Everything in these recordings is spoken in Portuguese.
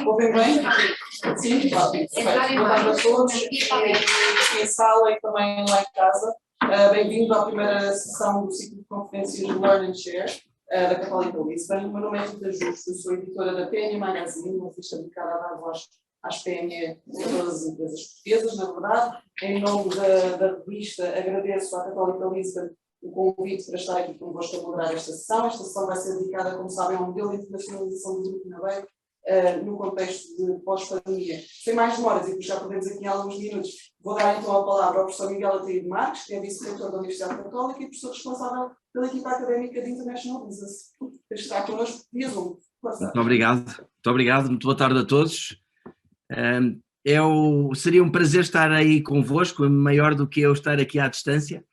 Ouvem bem? Sim, ótimo. Boa tarde a todos, em sala e também lá em casa. Bem-vindo à primeira sessão do ciclo de conferências do Learn and Share da Católica Lisbon. O meu nome é Rita Justo, eu sou editora da PME Magazine, uma revista dedicada a dar voz às PME de todas as empresas portuguesas, na verdade. Em nome da revista, agradeço à Católica Lisbon o convite para estar aqui convosco a moderar esta sessão. Esta sessão vai ser dedicada, como sabem, a um modelo de internacionalização do Grupo Naveiro no contexto de pós-pandemia. Sem mais demoras, e já podemos aqui em alguns minutos, vou dar então a palavra ao professor Miguel Ataíde Marques, que é vice-reitor da Universidade Católica e professor responsável pela equipa académica de International Business. Está connosco via Zoom. Muito obrigado, muito boa tarde a todos. Seria um prazer estar aí convosco, maior do que eu estar aqui à distância,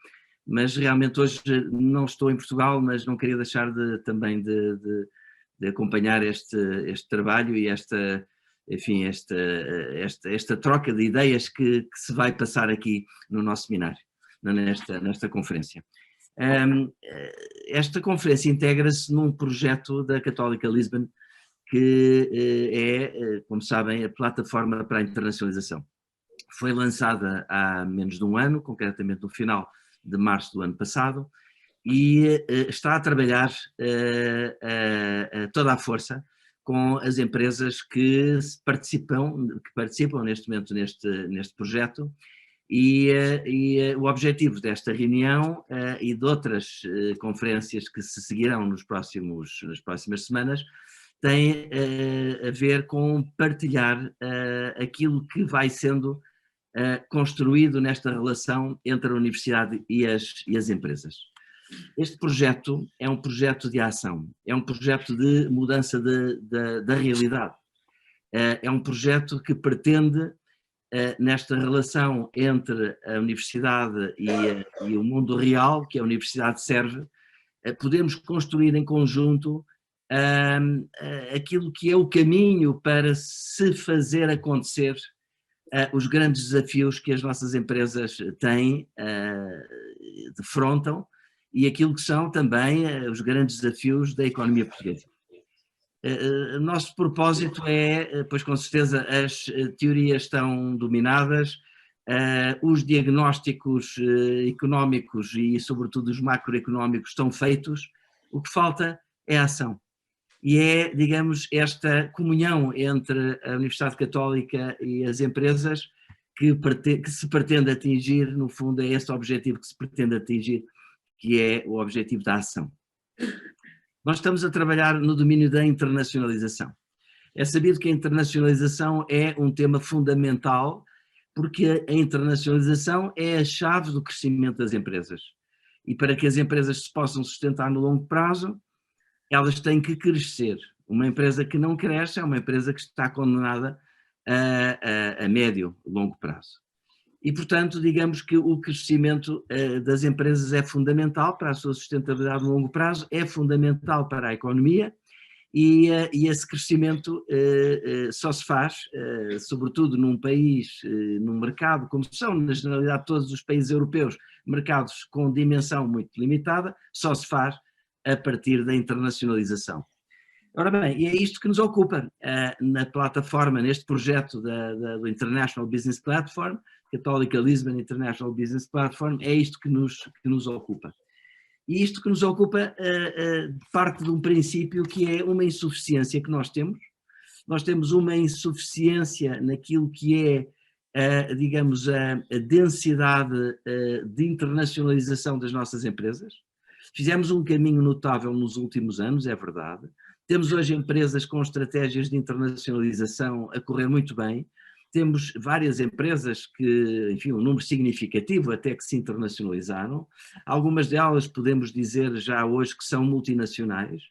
mas realmente hoje não estou em Portugal, mas não queria deixar também de acompanhar este trabalho e esta troca de ideias que se vai passar aqui no nosso seminário, nesta conferência. Esta conferência integra-se num projeto da Católica Lisbon, que é, como sabem, a plataforma para a internacionalização. Foi lançada há menos de um ano, concretamente no final de março do ano passado, e está a trabalhar a toda a força com as empresas que participam neste momento neste projeto, e o objetivo desta reunião e de outras conferências que se seguirão nas próximas semanas tem a ver com partilhar aquilo que vai sendo construído nesta relação entre a universidade e as empresas. Este projeto é um projeto de ação, é um projeto de mudança da realidade, é um projeto que pretende, nesta relação entre a universidade e o mundo real, que a universidade serve, podemos construir em conjunto aquilo que é o caminho para se fazer acontecer os grandes desafios que as nossas empresas têm, defrontam, e aquilo que são também os grandes desafios da economia portuguesa. O nosso propósito é, pois com certeza as teorias estão dominadas, os diagnósticos económicos e sobretudo os macroeconómicos estão feitos, o que falta é a ação. E é, digamos, esta comunhão entre a Universidade Católica e as empresas que se pretende atingir, no fundo é este objetivo que se pretende atingir, que é o objetivo da ação. Nós estamos a trabalhar no domínio da internacionalização. É sabido que a internacionalização é um tema fundamental, porque a internacionalização é a chave do crescimento das empresas. E para que as empresas se possam sustentar no longo prazo, elas têm que crescer. Uma empresa que não cresce é uma empresa que está condenada a médio, longo prazo. E, portanto, digamos que o crescimento das empresas é fundamental para a sua sustentabilidade no longo prazo, é fundamental para a economia e esse crescimento só se faz, sobretudo num país, num mercado, como são na generalidade todos os países europeus, mercados com dimensão muito limitada, só se faz a partir da internacionalização. Ora bem, e é isto que nos ocupa na plataforma, neste projeto do International Business Platform, Católica Lisbon International Business Platform, é isto que nos ocupa. E isto que nos ocupa parte de um princípio que é uma insuficiência que nós temos. Nós temos uma insuficiência naquilo que é, digamos, a densidade de internacionalização das nossas empresas. Fizemos um caminho notável nos últimos anos, é verdade. Temos hoje empresas com estratégias de internacionalização a correr muito bem. Temos várias empresas que, enfim, um número significativo até que se internacionalizaram. Algumas delas podemos dizer já hoje que são multinacionais,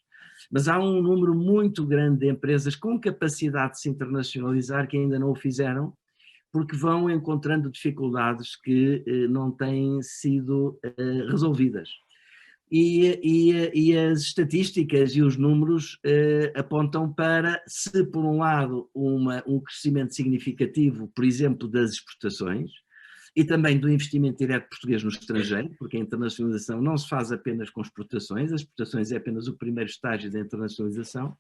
mas há um número muito grande de empresas com capacidade de se internacionalizar que ainda não o fizeram, porque vão encontrando dificuldades que não têm sido resolvidas. E as estatísticas e os números apontam para, se por um lado um crescimento significativo, por exemplo, das exportações e também do investimento direto português no estrangeiro, porque a internacionalização não se faz apenas com exportações, as exportações é apenas o primeiro estágio da internacionalização,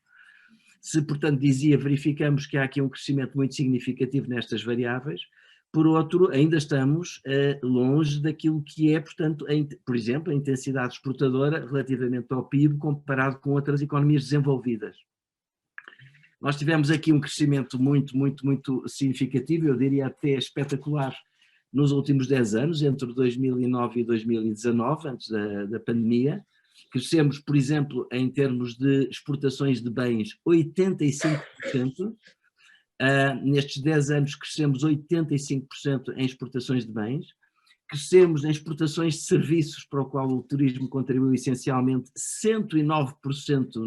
Se, portanto, dizia, verificamos que há aqui um crescimento muito significativo nestas variáveis, por outro, ainda estamos longe daquilo que é, portanto, por exemplo, a intensidade exportadora relativamente ao PIB comparado com outras economias desenvolvidas. Nós tivemos aqui um crescimento muito significativo, eu diria até espetacular, nos últimos 10 anos, entre 2009 e 2019, antes da pandemia. Crescemos, por exemplo, em termos de exportações de bens, 85%. Nestes 10 anos crescemos 85% em exportações de bens. Crescemos em exportações de serviços, para o qual o turismo contribuiu essencialmente 109%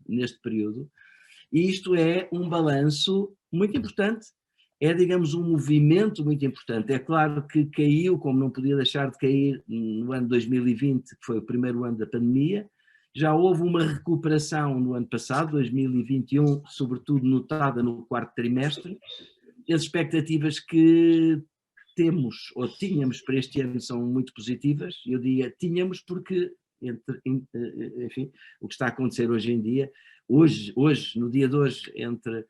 neste período. E isto é um balanço muito importante, é, digamos, um movimento muito importante. É claro que caiu, como não podia deixar de cair, no ano 2020, que foi o primeiro ano da pandemia. Já houve uma recuperação no ano passado, 2021, sobretudo notada no quarto trimestre. As expectativas que temos, ou tínhamos para este ano, são muito positivas. Eu diria tínhamos porque, enfim, o que está a acontecer hoje em dia, hoje no dia de hoje, entre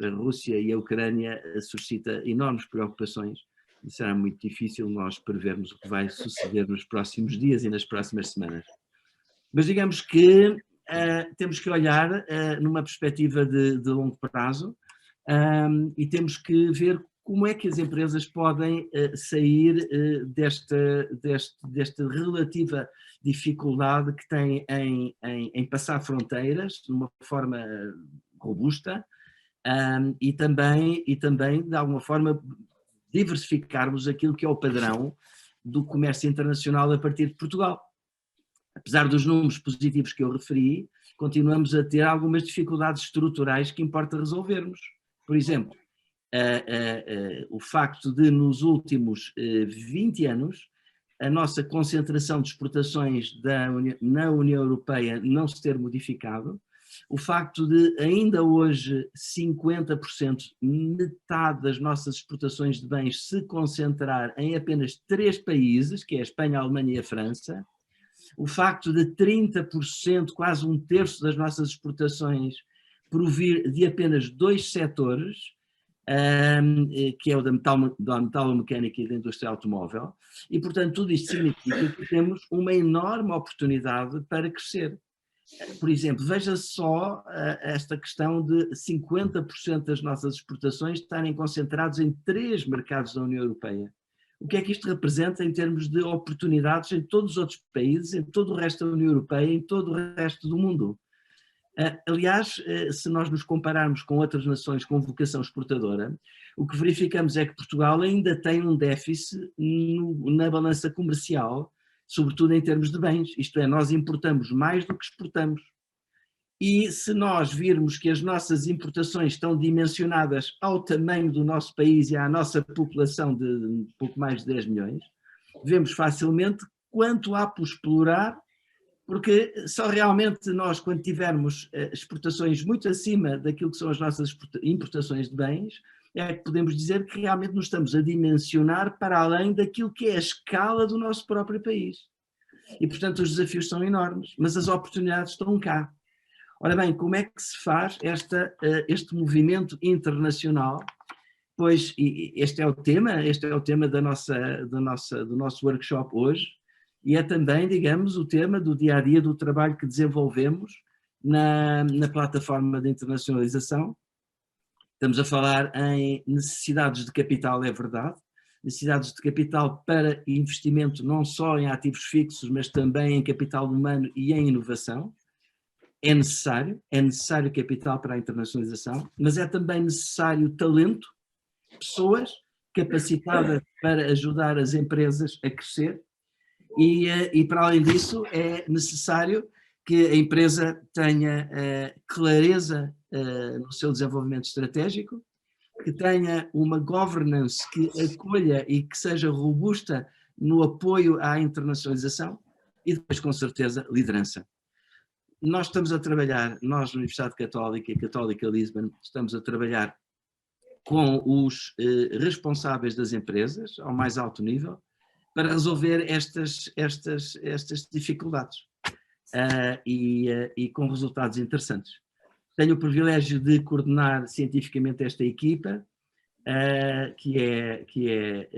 a Rússia e a Ucrânia, suscita enormes preocupações e será muito difícil nós prevermos o que vai suceder nos próximos dias e nas próximas semanas. Mas digamos que temos que olhar numa perspectiva de longo prazo e temos que ver como é que as empresas podem sair desta relativa dificuldade que têm em passar fronteiras de uma forma robusta e também, de alguma forma, diversificarmos aquilo que é o padrão do comércio internacional a partir de Portugal. Apesar dos números positivos que eu referi, continuamos a ter algumas dificuldades estruturais que importa resolvermos. Por exemplo, o facto de nos últimos 20 anos a nossa concentração de exportações na União Europeia não se ter modificado, o facto de ainda hoje 50%, metade das nossas exportações de bens se concentrar em apenas 3 países, que é a Espanha, a Alemanha e a França, o facto de 30%, quase 1/3 das nossas exportações, provir de apenas 2 setores, que é o da metalomecânica e da indústria automóvel, e portanto tudo isto significa que temos uma enorme oportunidade para crescer. Por exemplo, veja só esta questão de 50% das nossas exportações estarem concentrados em 3 mercados da União Europeia. O que é que isto representa em termos de oportunidades em todos os outros países, em todo o resto da União Europeia, em todo o resto do mundo? Aliás, se nós nos compararmos com outras nações com vocação exportadora, o que verificamos é que Portugal ainda tem um déficit na balança comercial, sobretudo em termos de bens, isto é, nós importamos mais do que exportamos. E se nós virmos que as nossas importações estão dimensionadas ao tamanho do nosso país e à nossa população de pouco mais de 10 milhões, vemos facilmente quanto há por explorar, porque só realmente nós, quando tivermos exportações muito acima daquilo que são as nossas importações de bens, é que podemos dizer que realmente nos estamos a dimensionar para além daquilo que é a escala do nosso próprio país. E, portanto, os desafios são enormes, mas as oportunidades estão cá. Ora bem, como é que se faz este movimento internacional? Pois este é o tema do nosso workshop hoje, e é também, digamos, o tema do dia-a-dia do trabalho que desenvolvemos na plataforma de internacionalização. Estamos a falar em necessidades de capital, é verdade, necessidades de capital para investimento não só em ativos fixos, mas também em capital humano e em inovação. É necessário capital para a internacionalização, mas é também necessário talento, pessoas capacitadas para ajudar as empresas a crescer e para além disso é necessário que a empresa tenha clareza no seu desenvolvimento estratégico, que tenha uma governance que acolha e que seja robusta no apoio à internacionalização e depois, com certeza, liderança. Nós estamos a trabalhar, nós na Universidade Católica e Católica Lisbon, estamos a trabalhar com os responsáveis das empresas, ao mais alto nível, para resolver estas dificuldades e com resultados interessantes. Tenho o privilégio de coordenar cientificamente esta equipa, que é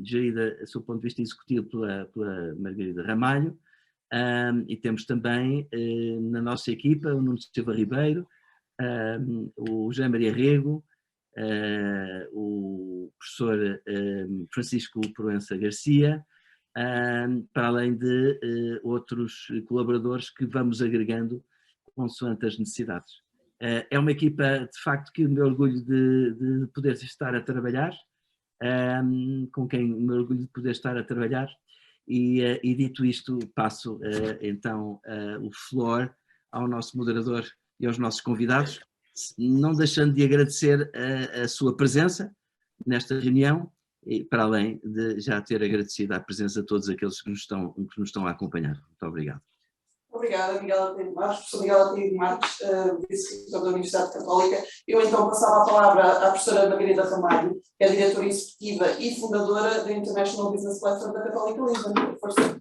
gerida, sob o ponto de vista executivo, pela Margarida Ramalho, e temos também na nossa equipa o Nuno Silva Ribeiro, o José Maria Rego, o professor Francisco Proença Garcia, para além de outros colaboradores que vamos agregando consoante as necessidades. É uma equipa, de facto, que me orgulho de poder estar a trabalhar, com quem me orgulho de poder estar a trabalhar, e dito isto, passo então o floor ao nosso moderador e aos nossos convidados, não deixando de agradecer a sua presença nesta reunião, e para além de já ter agradecido a presença de todos aqueles que nos estão a acompanhar. Muito obrigado. Obrigada, Miguel Ateneu Marques, professor Miguel Ateneu Marques, vice-reitor da Universidade Católica. Eu então passava a palavra à professora Margarida Ramalho, que é diretora executiva e fundadora da International Business Platform da Católica Lisbon. Força.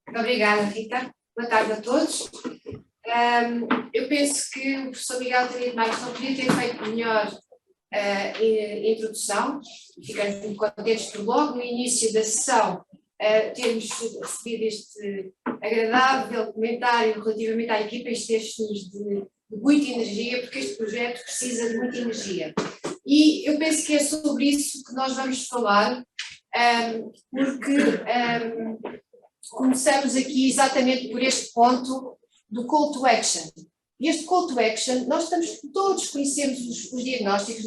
Obrigada, Rita. Boa tarde a todos. Eu penso que o professor Miguel Ateneu Marques não podia ter feito melhor introdução. Ficamos muito contentes por logo no início da sessão termos recebido este agradável comentário relativamente à equipa, estes textos de muita energia, porque este projeto precisa de muita energia. E eu penso que é sobre isso que nós vamos falar, porque começamos aqui exatamente por este ponto do call to action. E este call to action, nós todos conhecemos os diagnósticos,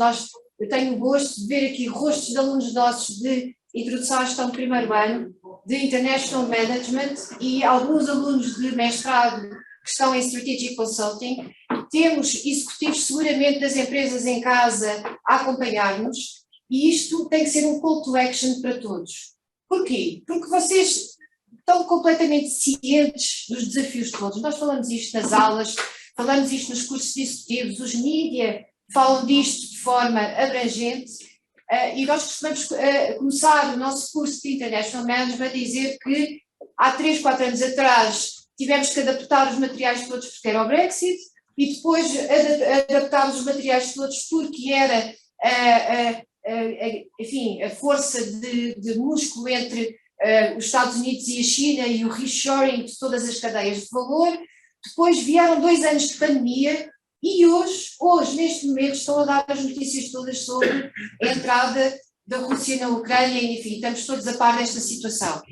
eu tenho o gosto de ver aqui rostos de alunos nossos de introdução à gestão do primeiro ano, de International Management e alguns alunos de mestrado que estão em Strategic Consulting. Temos executivos seguramente das empresas em casa a acompanhar-nos, e isto tem que ser um call to action para todos. Porquê? Porque vocês estão completamente cientes dos desafios todos. Nós falamos isto nas aulas, falamos isto nos cursos de executivos, os mídia falam disto de forma abrangente. E nós costumamos começar o nosso curso de International Management a dizer que há 3, 4 anos atrás tivemos que adaptar os materiais todos porque era o Brexit, e depois adaptámos os materiais todos porque era enfim, a força de músculo entre os Estados Unidos e a China e o reshoring de todas as cadeias de valor. Depois vieram 2 anos de pandemia. E hoje, neste momento, estão a dar as notícias todas sobre a entrada da Rússia na Ucrânia, e enfim, estamos todos a par desta situação.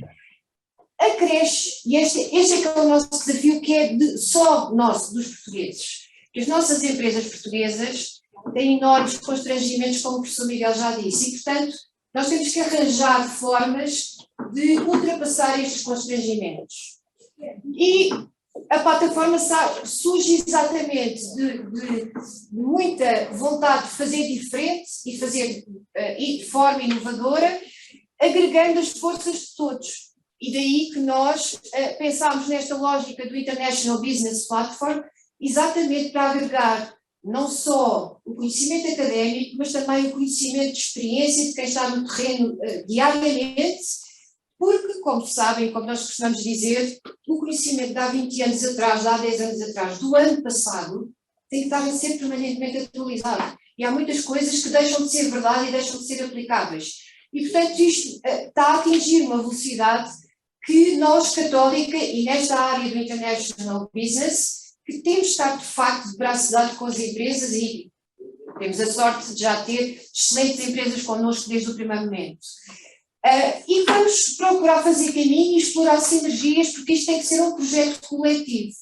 Acresce, e este é que é o nosso desafio, que é só nosso, dos portugueses, que as nossas empresas portuguesas têm enormes constrangimentos, como o professor Miguel já disse, e, portanto, nós temos que arranjar formas de ultrapassar estes constrangimentos. E a plataforma surge exatamente de muita vontade de fazer diferente e fazer de forma inovadora, agregando as forças de todos. E daí que nós pensámos nesta lógica do International Business Platform, exatamente para agregar não só o conhecimento académico, mas também o conhecimento de experiência de quem está no terreno diariamente. Porque, como sabem, como nós costumamos dizer, o conhecimento de há 20 anos atrás, de há 10 anos atrás, do ano passado, tem que estar a ser permanentemente atualizado. E há muitas coisas que deixam de ser verdade e deixam de ser aplicáveis. E, portanto, isto está a atingir uma velocidade que nós, Católica, e nesta área do International Business, que temos de estar, de facto, de braço dado com as empresas, e temos a sorte de já ter excelentes empresas connosco desde o primeiro momento. E vamos procurar fazer caminho e explorar sinergias, porque isto tem que ser um projeto coletivo.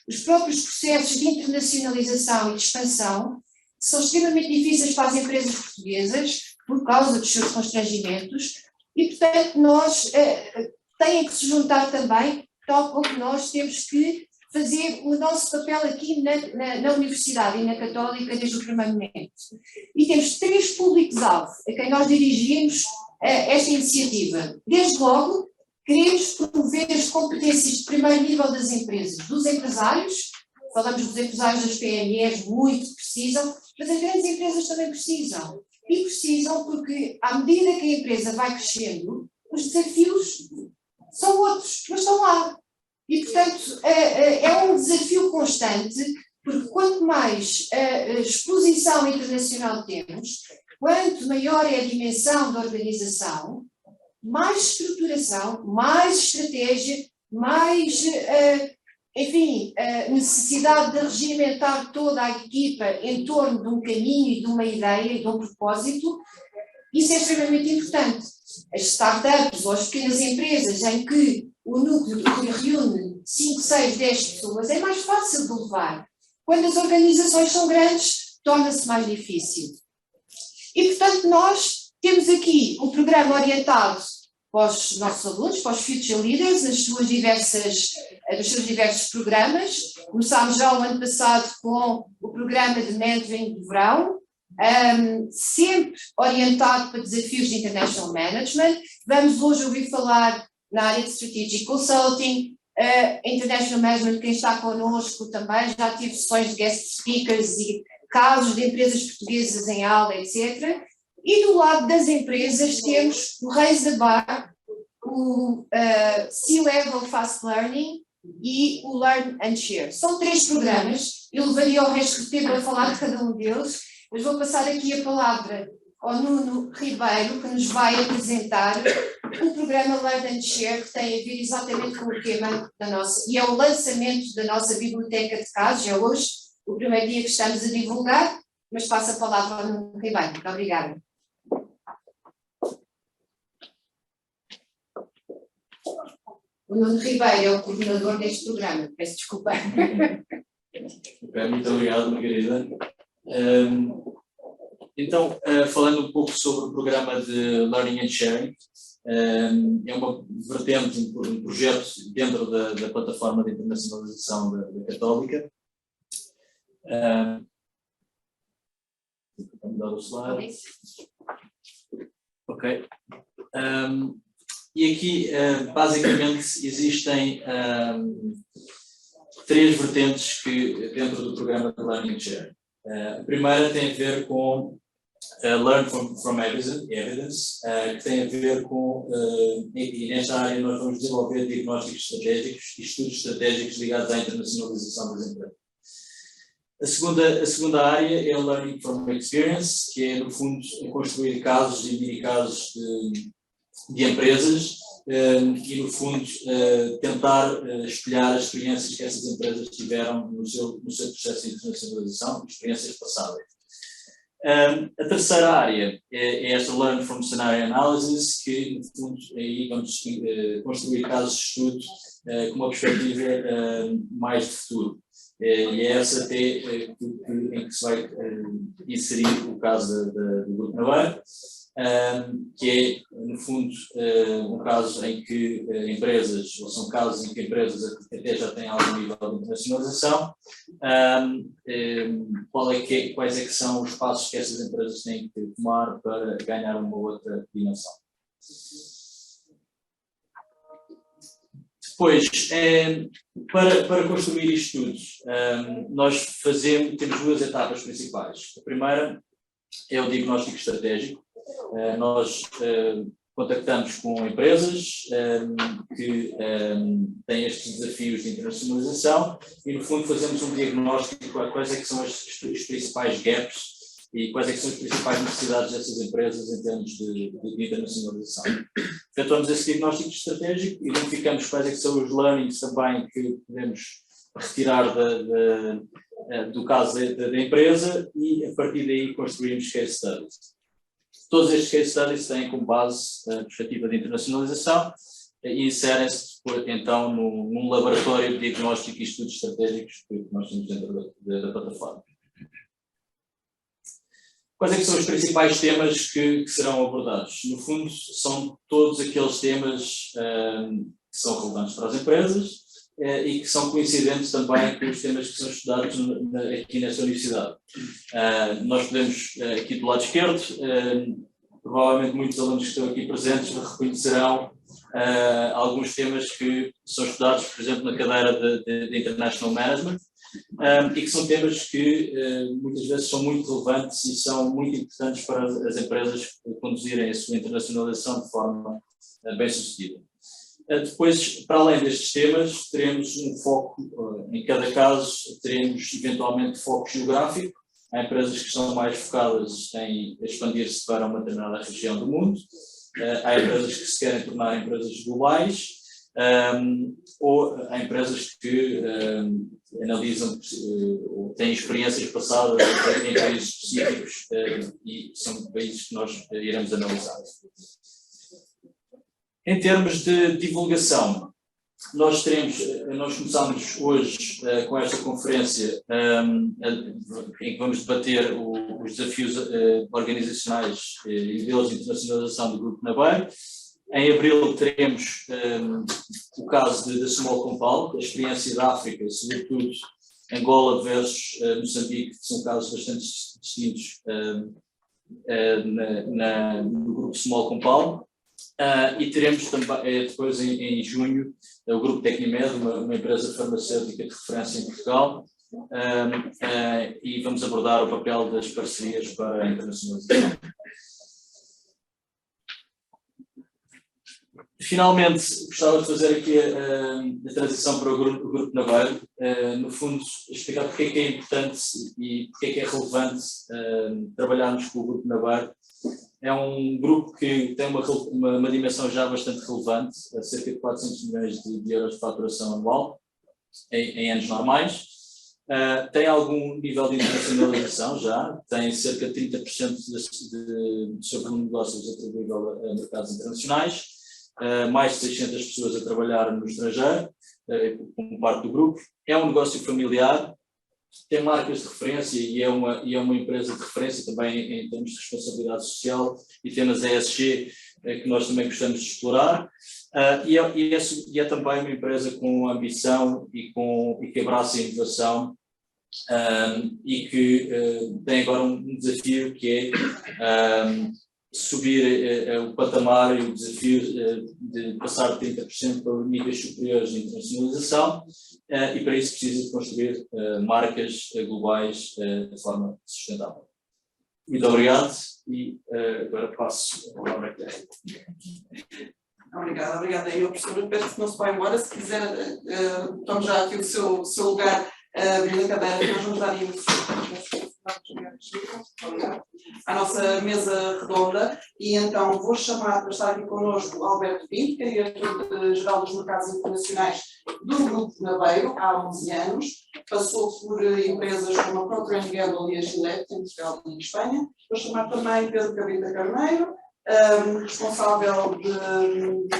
Os próprios processos de internacionalização e de expansão são extremamente difíceis para as empresas portuguesas, por causa dos seus constrangimentos, e, portanto, nós têm que se juntar também, tal como nós temos que fazer o nosso papel aqui na Universidade e na Católica desde o primeiro momento. E temos 3 públicos-alvo a quem nós dirigimos esta iniciativa. Desde logo, queremos promover as competências de primeiro nível das empresas, dos empresários, falamos dos empresários das PMEs, muito precisam, mas as grandes empresas também precisam. E precisam porque, à medida que a empresa vai crescendo, os desafios são outros, mas estão lá. E, portanto, é um desafio constante, Porque quanto mais exposição internacional temos, quanto maior é a dimensão da organização, mais estruturação, mais estratégia, mais, enfim, necessidade de regimentar toda a equipa em torno de um caminho e de uma ideia e de um propósito. Isso é extremamente importante. As startups ou as pequenas empresas em que o núcleo reúne 5, 6, 10 pessoas é mais fácil de levar. Quando as organizações são grandes, torna-se mais difícil. E, portanto, nós temos aqui um programa orientado para os nossos alunos, para os Future Leaders, nos seus diversos programas. Começámos já o ano passado com o programa de mentoring de verão, sempre orientado para desafios de International Management. Vamos hoje ouvir falar na área de Strategic Consulting, International Management, quem está connosco também, já tive sessões de guest speakers e casos de empresas portuguesas em aula, etc. E do lado das empresas temos o Raise the Bar, o C-Level Fast Learning e o Learn and Share. São 3 programas, eu levaria o resto do tempo a falar de cada um deles, mas vou passar aqui a palavra ao Nuno Ribeiro, que nos vai apresentar o programa Learn and Share, que tem a ver exatamente com o tema da nossa, e é o lançamento da nossa biblioteca de casos, é hoje o primeiro dia que estamos a divulgar, mas passo a palavra ao Nuno Ribeiro. Muito obrigada. O Nuno Ribeiro é o coordenador deste programa, peço desculpa. Muito obrigado, Margarida. Então, falando um pouco sobre o programa de Learning and Sharing, é uma vertente, um projeto dentro da plataforma de internacionalização da Católica. Vou mudar o slide. Ok. E aqui, basicamente, existem 3 vertentes dentro do programa de Learning and Sharing. A primeira tem a ver com Learn from Evidence, que tem a ver com, e nesta área nós vamos desenvolver diagnósticos estratégicos e estudos estratégicos ligados à internacionalização das empresas. A segunda área é o Learning from Experience, que é, no fundo, construir casos e mini-casos de empresas e, no fundo, tentar espelhar as experiências que essas empresas tiveram no seu processo de internacionalização, experiências passadas. A terceira área é esta Learn from Scenario Analysis, que, no fundo, aí vamos construir casos de estudo com uma perspectiva mais de futuro. E é essa até em que se vai inserir o caso do Grupo Naveiro, que é, no fundo, um caso em que empresas, ou são casos em que empresas até já têm algum nível de internacionalização, quais é que são os passos que essas empresas têm que tomar para ganhar uma outra dimensão. Depois, para construir isto tudo, nós temos 2 etapas principais. A primeira é o diagnóstico estratégico. Nós contactamos com empresas que têm estes desafios de internacionalização e, no fundo, fazemos um diagnóstico de quais é que são os principais gaps e quais é que são as principais necessidades dessas empresas em termos de internacionalização. Efetuamos esse diagnóstico estratégico, identificamos quais é que são os learnings também que podemos retirar do caso da empresa e, a partir daí, construímos case studies. Todos estes case studies têm como base a perspectiva de internacionalização e inserem-se, então, num laboratório de diagnóstico e estudos estratégicos que nós temos dentro da plataforma. Quais é que são os principais temas que serão abordados? No fundo, são todos aqueles temas que são relevantes para as empresas e que são coincidentes também com os temas que são estudados aqui nesta universidade. Nós podemos, aqui do lado esquerdo, provavelmente muitos alunos que estão aqui presentes reconhecerão alguns temas que são estudados, por exemplo, na cadeira de International Management, e que são temas que muitas vezes são muito relevantes e são muito importantes para as empresas conduzirem a sua internacionalização de forma bem sucedida. Depois, para além destes temas, teremos um foco, em cada caso, teremos eventualmente foco geográfico. Há empresas que são mais focadas em expandir-se para uma determinada região do mundo, há empresas que se querem tornar empresas globais, ou há empresas que analisam ou têm experiências passadas em países específicos e são países que nós iremos analisar. Em termos de divulgação, nós começamos hoje com esta conferência em que vamos debater os desafios organizacionais e modelos de internacionalização do Grupo Nabeiro. Em abril teremos o caso da Small Compal, a experiência da África, sobretudo Angola versus Moçambique, que são casos bastante distintos no Grupo Small Compal. E teremos também, depois em junho, o Grupo Tecnimed, uma empresa farmacêutica de referência em Portugal, e vamos abordar o papel das parcerias para a internacionalização. Finalmente, gostava de fazer aqui a transição para o Grupo Nabeiro, no fundo explicar porque é que é importante e porque é que é relevante trabalharmos com o Grupo Nabeiro. É um grupo que tem uma dimensão já bastante relevante, cerca de 400 milhões de euros de faturação anual, em anos normais. Tem algum nível de internacionalização já, tem cerca de 30% do seu volume de negócios atribuível a mercados internacionais, mais de 600 pessoas a trabalhar no estrangeiro, como parte do grupo. É um negócio familiar, tem marcas de referência e é uma empresa de referência também em termos de responsabilidade social e temas ESG que nós também gostamos de explorar. E é também uma empresa com ambição e que abraça a inovação e que tem agora um desafio que é subir o patamar e o desafio de passar de 30% para níveis superiores de internacionalização, e para isso precisa de construir marcas globais de forma sustentável. Muito obrigado e agora passo a palavra aqui. Obrigada. Eu, professor, peço que não se vá embora. Se quiser, tome já aqui o seu lugar na cadeira, que nós vamos dar início à nossa mesa redonda, e então vou chamar para estar aqui connosco Alberto Pinto, que é diretor-geral dos mercados internacionais do Grupo Nabeiro há 11 anos, passou por empresas como a Procter & Gamble e a Gillette, em Portugal e em Espanha. Vou chamar também Pedro Cabrinda Carneiro, responsável de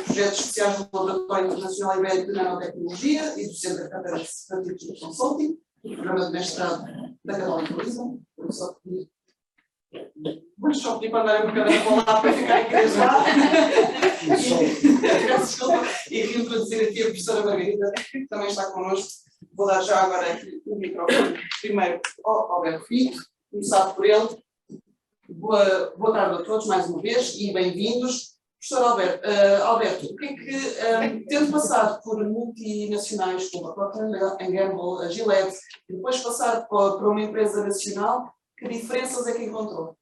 projetos especiais do Laboratório Internacional Ibérico de Nanotecnologia e do Centro de Carreiras Participativas de Consulting, do programa de mestrado da Católica de Lisboa. Vou só pedir para darem um bocadinho para lá para ficar encaixado. E reintroduzir aqui a professora Margarida, que também está connosco. Vou dar já agora aqui o microfone primeiro ao Alberto Pinto, começar por ele. Boa tarde a todos, mais uma vez, e bem-vindos. Professor Alberto, o que é que, tendo passado por multinacionais como a Procter & Gamble, a Gillette, e depois passar para uma empresa nacional, que diferenças é que encontrou?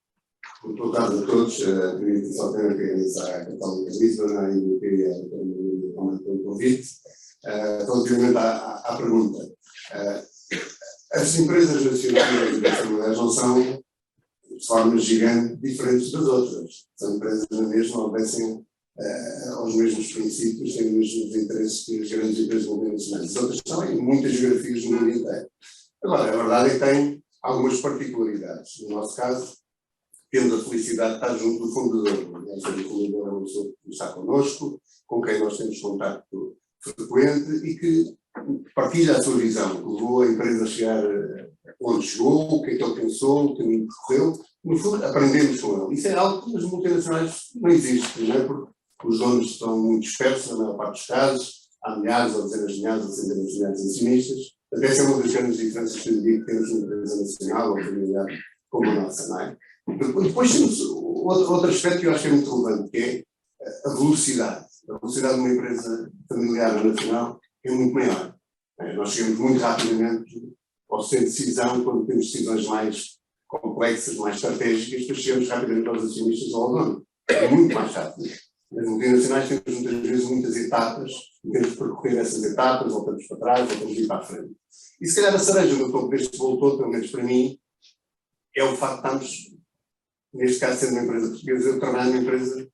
Boa tarde a todos. Queria só agradecer à Católica de Lisboa e eu queria também pelo convite. Relativamente à pergunta, as empresas nacionais e internacionais não são, de forma gigante, diferentes das outras. São empresas na mesma, obedecem aos mesmos princípios, têm os mesmos interesses que as grandes empresas multinacionais. As outras são em muitas geografias no mundo inteiro. Agora, a verdade é que tem algumas particularidades. No nosso caso, temos a felicidade de estar junto do fundador. O fundador é uma pessoa que está connosco, com quem nós temos contacto frequente e que partilha a sua visão, que levou a empresa a chegar onde chegou, o que é que ele pensou, o caminho que correu. No fundo, aprendemos com ele. Isso é algo que nas multinacionais não existe, não é? Porque os donos estão muito dispersos, na maior parte dos casos, há milhares ou dezenas de milhares ou centenas de milhares de acionistas. Até essa é uma das grandes diferenças que eu diria que temos numa empresa nacional ou familiar como a nossa, não é? Depois temos outro aspecto que eu acho que é muito relevante, que é a velocidade. A velocidade de uma empresa familiar ou nacional é muito maior. Nós chegamos muito rapidamente ao centro de decisão quando temos decisões mais complexas, mais estratégicas, depois chegamos rapidamente aos acionistas ou ao dono. É muito mais rápido. Nas multinacionais temos muitas vezes muitas etapas, e temos de percorrer essas etapas, voltamos para trás, voltamos a ir para a frente. E se calhar a cereja no topo deste bolo todo, pelo menos para mim, é o facto de estarmos, neste caso sendo uma empresa portuguesa, eu trabalho numa empresa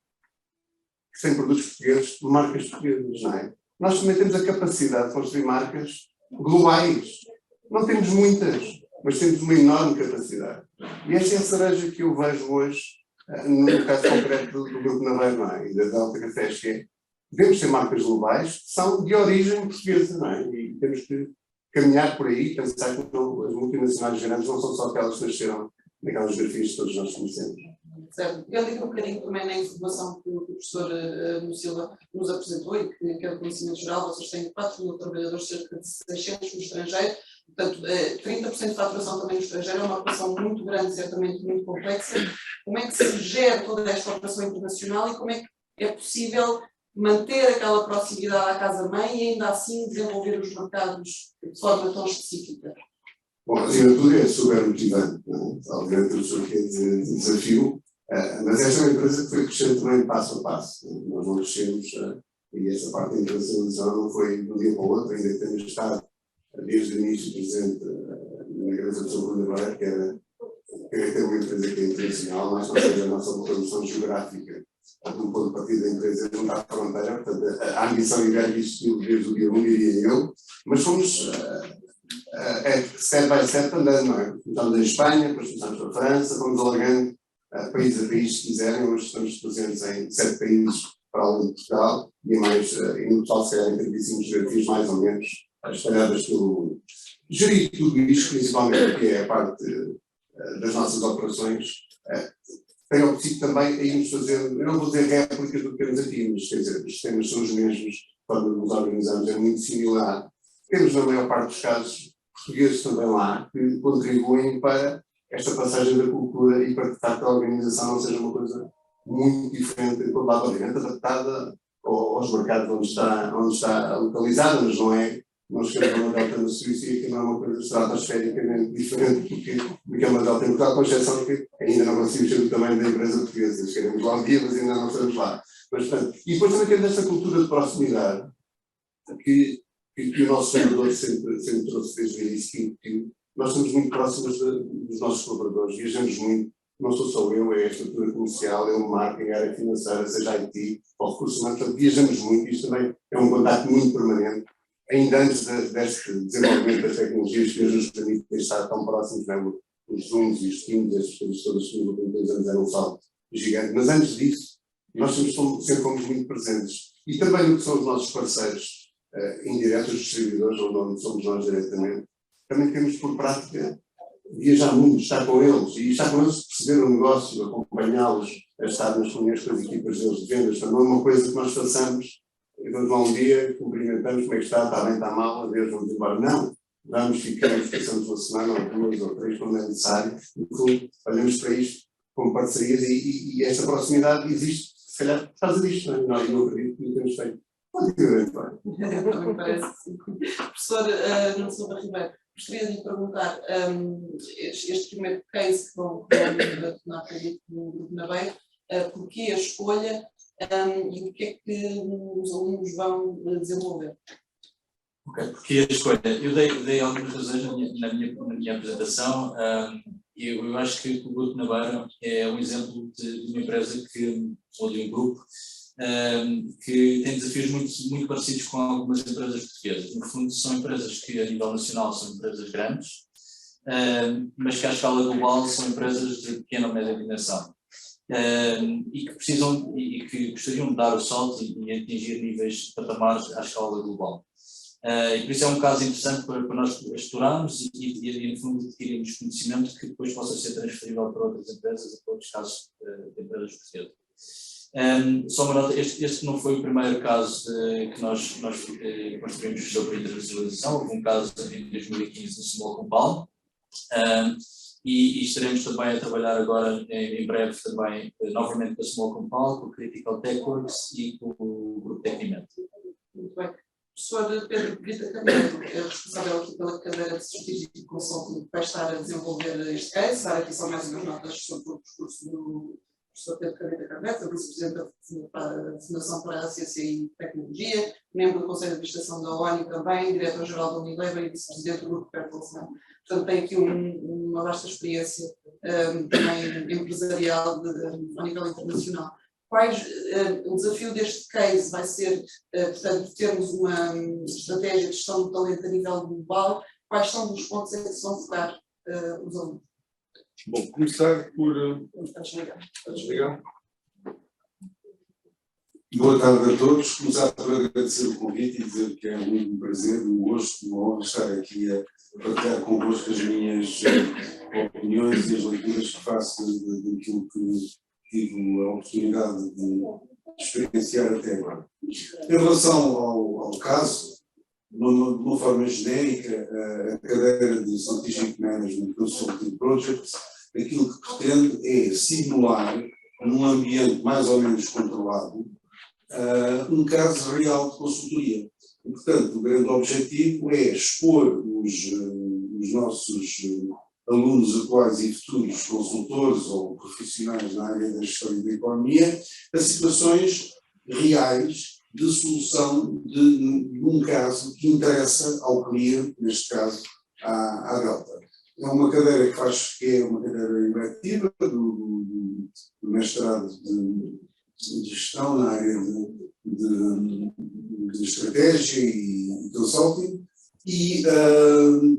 que tem produtos portugueses, marcas portuguesas, não é? Nós também temos a capacidade de construir marcas globais. Não temos muitas, mas temos uma enorme capacidade. E esta é a cereja que eu vejo hoje, no caso concreto do Grupo Naveiro, não é? E da Delta Cafés, que é, devemos ter marcas globais que são de origem portuguesa, não é? E temos que caminhar por aí, pensar que não, as multinacionais grandes não são só aquelas que nasceram naquelas geografias que todos nós conhecemos. Certo. Eu digo um bocadinho também na informação que o professor Silva nos apresentou e que é o conhecimento geral, vocês têm 4.000 trabalhadores, cerca de 600 no estrangeiro, portanto 30% de faturação também no estrangeiro, é uma operação muito grande, certamente muito complexa. Como é que se gera toda esta operação internacional e como é que é possível manter aquela proximidade à casa-mãe e ainda assim desenvolver os mercados de forma tão específica? Bom, acima de tudo é super motivante, não é? Obviamente eu sou aqui de desafio, mas esta é uma empresa que foi crescendo também passo a passo. Nós não crescemos, e essa parte da internacionalização não foi de um dia para o outro, ainda que temos estado desde o início presente na empresa de São Bruno Naveiro, que era querer ter uma empresa que é internacional, mas não seja a nossa localização geográfica do ponto de partida da empresa não está à fronteira, portanto a ambição ibérica existiu desde o dia 1, diria eu, mas fomos step by step andando, não é? Começámos em Espanha, depois começámos para a França, fomos alargando país a país, se quiserem, hoje estamos presentes em 7 países para além de Portugal, e mais, e no total se calhar em 35 geografias mais ou menos espalhadas pelo mundo. Gerir tudo isto, principalmente, que é a parte das nossas operações, tem obtido também a irmos fazer, eu não vou dizer réplicas do que temos aqui, mas quer dizer, os sistemas são os mesmos, quando nos organizamos é muito similar. Temos na maior parte dos casos portugueses também lá, que contribuem para esta passagem da cultura e para que a organização não seja uma coisa muito diferente, provavelmente adaptada aos mercados onde está localizada, mas não é, nós queremos uma delta na Suíça e aqui não é uma coisa estratosfericamente diferente do que é uma delta em Portugal, com exceção de que ainda não conseguimos ser do tamanho da empresa portuguesa, queremos lá um dia, mas ainda não estamos lá. Mas, portanto, e depois também temos esta cultura de proximidade que o nosso senador sempre trouxe desde o início, que nós estamos muito próximos dos nossos colaboradores, viajamos muito, não sou só eu, é a estrutura comercial, é o marketing, a área financeira, seja IT, ou recursos humanos, portanto, viajamos muito, isto também é um contacto muito permanente, ainda antes deste desenvolvimento das tecnologias que hoje nos permitem estar tão próximos, não, os Zooms e os Teams, essas coisas todas que nos últimos anos eram um salto gigante, mas antes disso, nós sempre fomos muito presentes, e também no que são os nossos parceiros, indiretos, os distribuidores, ou não somos nós diretamente, também temos por prática viajar muito, estar com eles, e estar com eles, perceber o negócio, acompanhá-los, estar nas reuniões com as equipas deles de vendas, não é uma coisa que nós façamos, e vamos lá um dia, cumprimentamos, como é que está bem, está mal, adeus, vamos embora. Não, vamos, ficamos, passamos uma semana, ou 2 ou 3, quando é necessário, no fundo, olhamos para isto como parcerias, e esta proximidade existe, se calhar, por causa disto, não é? Eu acredito que temos feito. Também parece sim. Professor Nuno Silva Ribeiro, gostaria de lhe perguntar, este primeiro case que vão na acredito no Grupo Naveiro, porquê a escolha e o que é que os alunos vão desenvolver? Ok, porque a escolha, eu dei algumas razões na minha apresentação, e eu acho que o Grupo Naveiro é um exemplo de uma empresa ou de um grupo, que tem desafios muito parecidos com algumas empresas portuguesas. No fundo, são empresas que a nível nacional são empresas grandes, mas que à escala global são empresas de pequena ou média dimensão. E que precisam e que gostariam de dar o salto e atingir níveis de patamares à escala global. E por isso é um caso interessante para nós explorarmos e no fundo adquirirmos conhecimento que depois possa ser transferível para outras empresas e para outros casos de empresas portuguesas. Só uma nota, este não foi o primeiro caso que nós construímos sobre a internacionalização. Houve um caso em 2015 no Small Compound, e estaremos também a trabalhar agora em breve também novamente com a Small Compound, com o Critical TechWorks e com o Grupo Tecnimet. Muito bem. O professor Pedro Brita Carneiro é responsável aqui pela cadeira de Strategic Consulting, que vai estar a desenvolver este case, dar aqui só mais umas notas sobre o percurso do professor Pedro Carreira Carneiro, vice-presidente da Fundação para a Ciência e Tecnologia, membro do Conselho de Administração da ONU também, diretor-geral da Unilever e vice-presidente do Grupo Bertelsmann. Portanto, tem aqui uma vasta experiência também empresarial a nível internacional. O desafio deste case vai ser, portanto, termos uma estratégia de gestão do talento a nível global. Quais são os pontos em que se vão focar os alunos? Bom, começar por... Podes desligar? Boa tarde a todos. Começar por agradecer o convite e dizer que é um prazer, um gosto, uma honra estar aqui a partilhar convosco as minhas opiniões e as leituras que faço daquilo que tive a oportunidade de experienciar até agora. Em relação ao caso, de uma forma genérica, a cadeira de Strategic Management Consulting Projects, aquilo que pretende é simular, num ambiente mais ou menos controlado, um caso real de consultoria. E, portanto, o grande objetivo é expor os nossos alunos atuais e futuros consultores ou profissionais na área da gestão e da economia a situações reais de solução de um caso que interessa ao cliente, neste caso à Delta. É uma cadeira que é uma cadeira eletiva do mestrado de gestão na área de estratégia e consulting e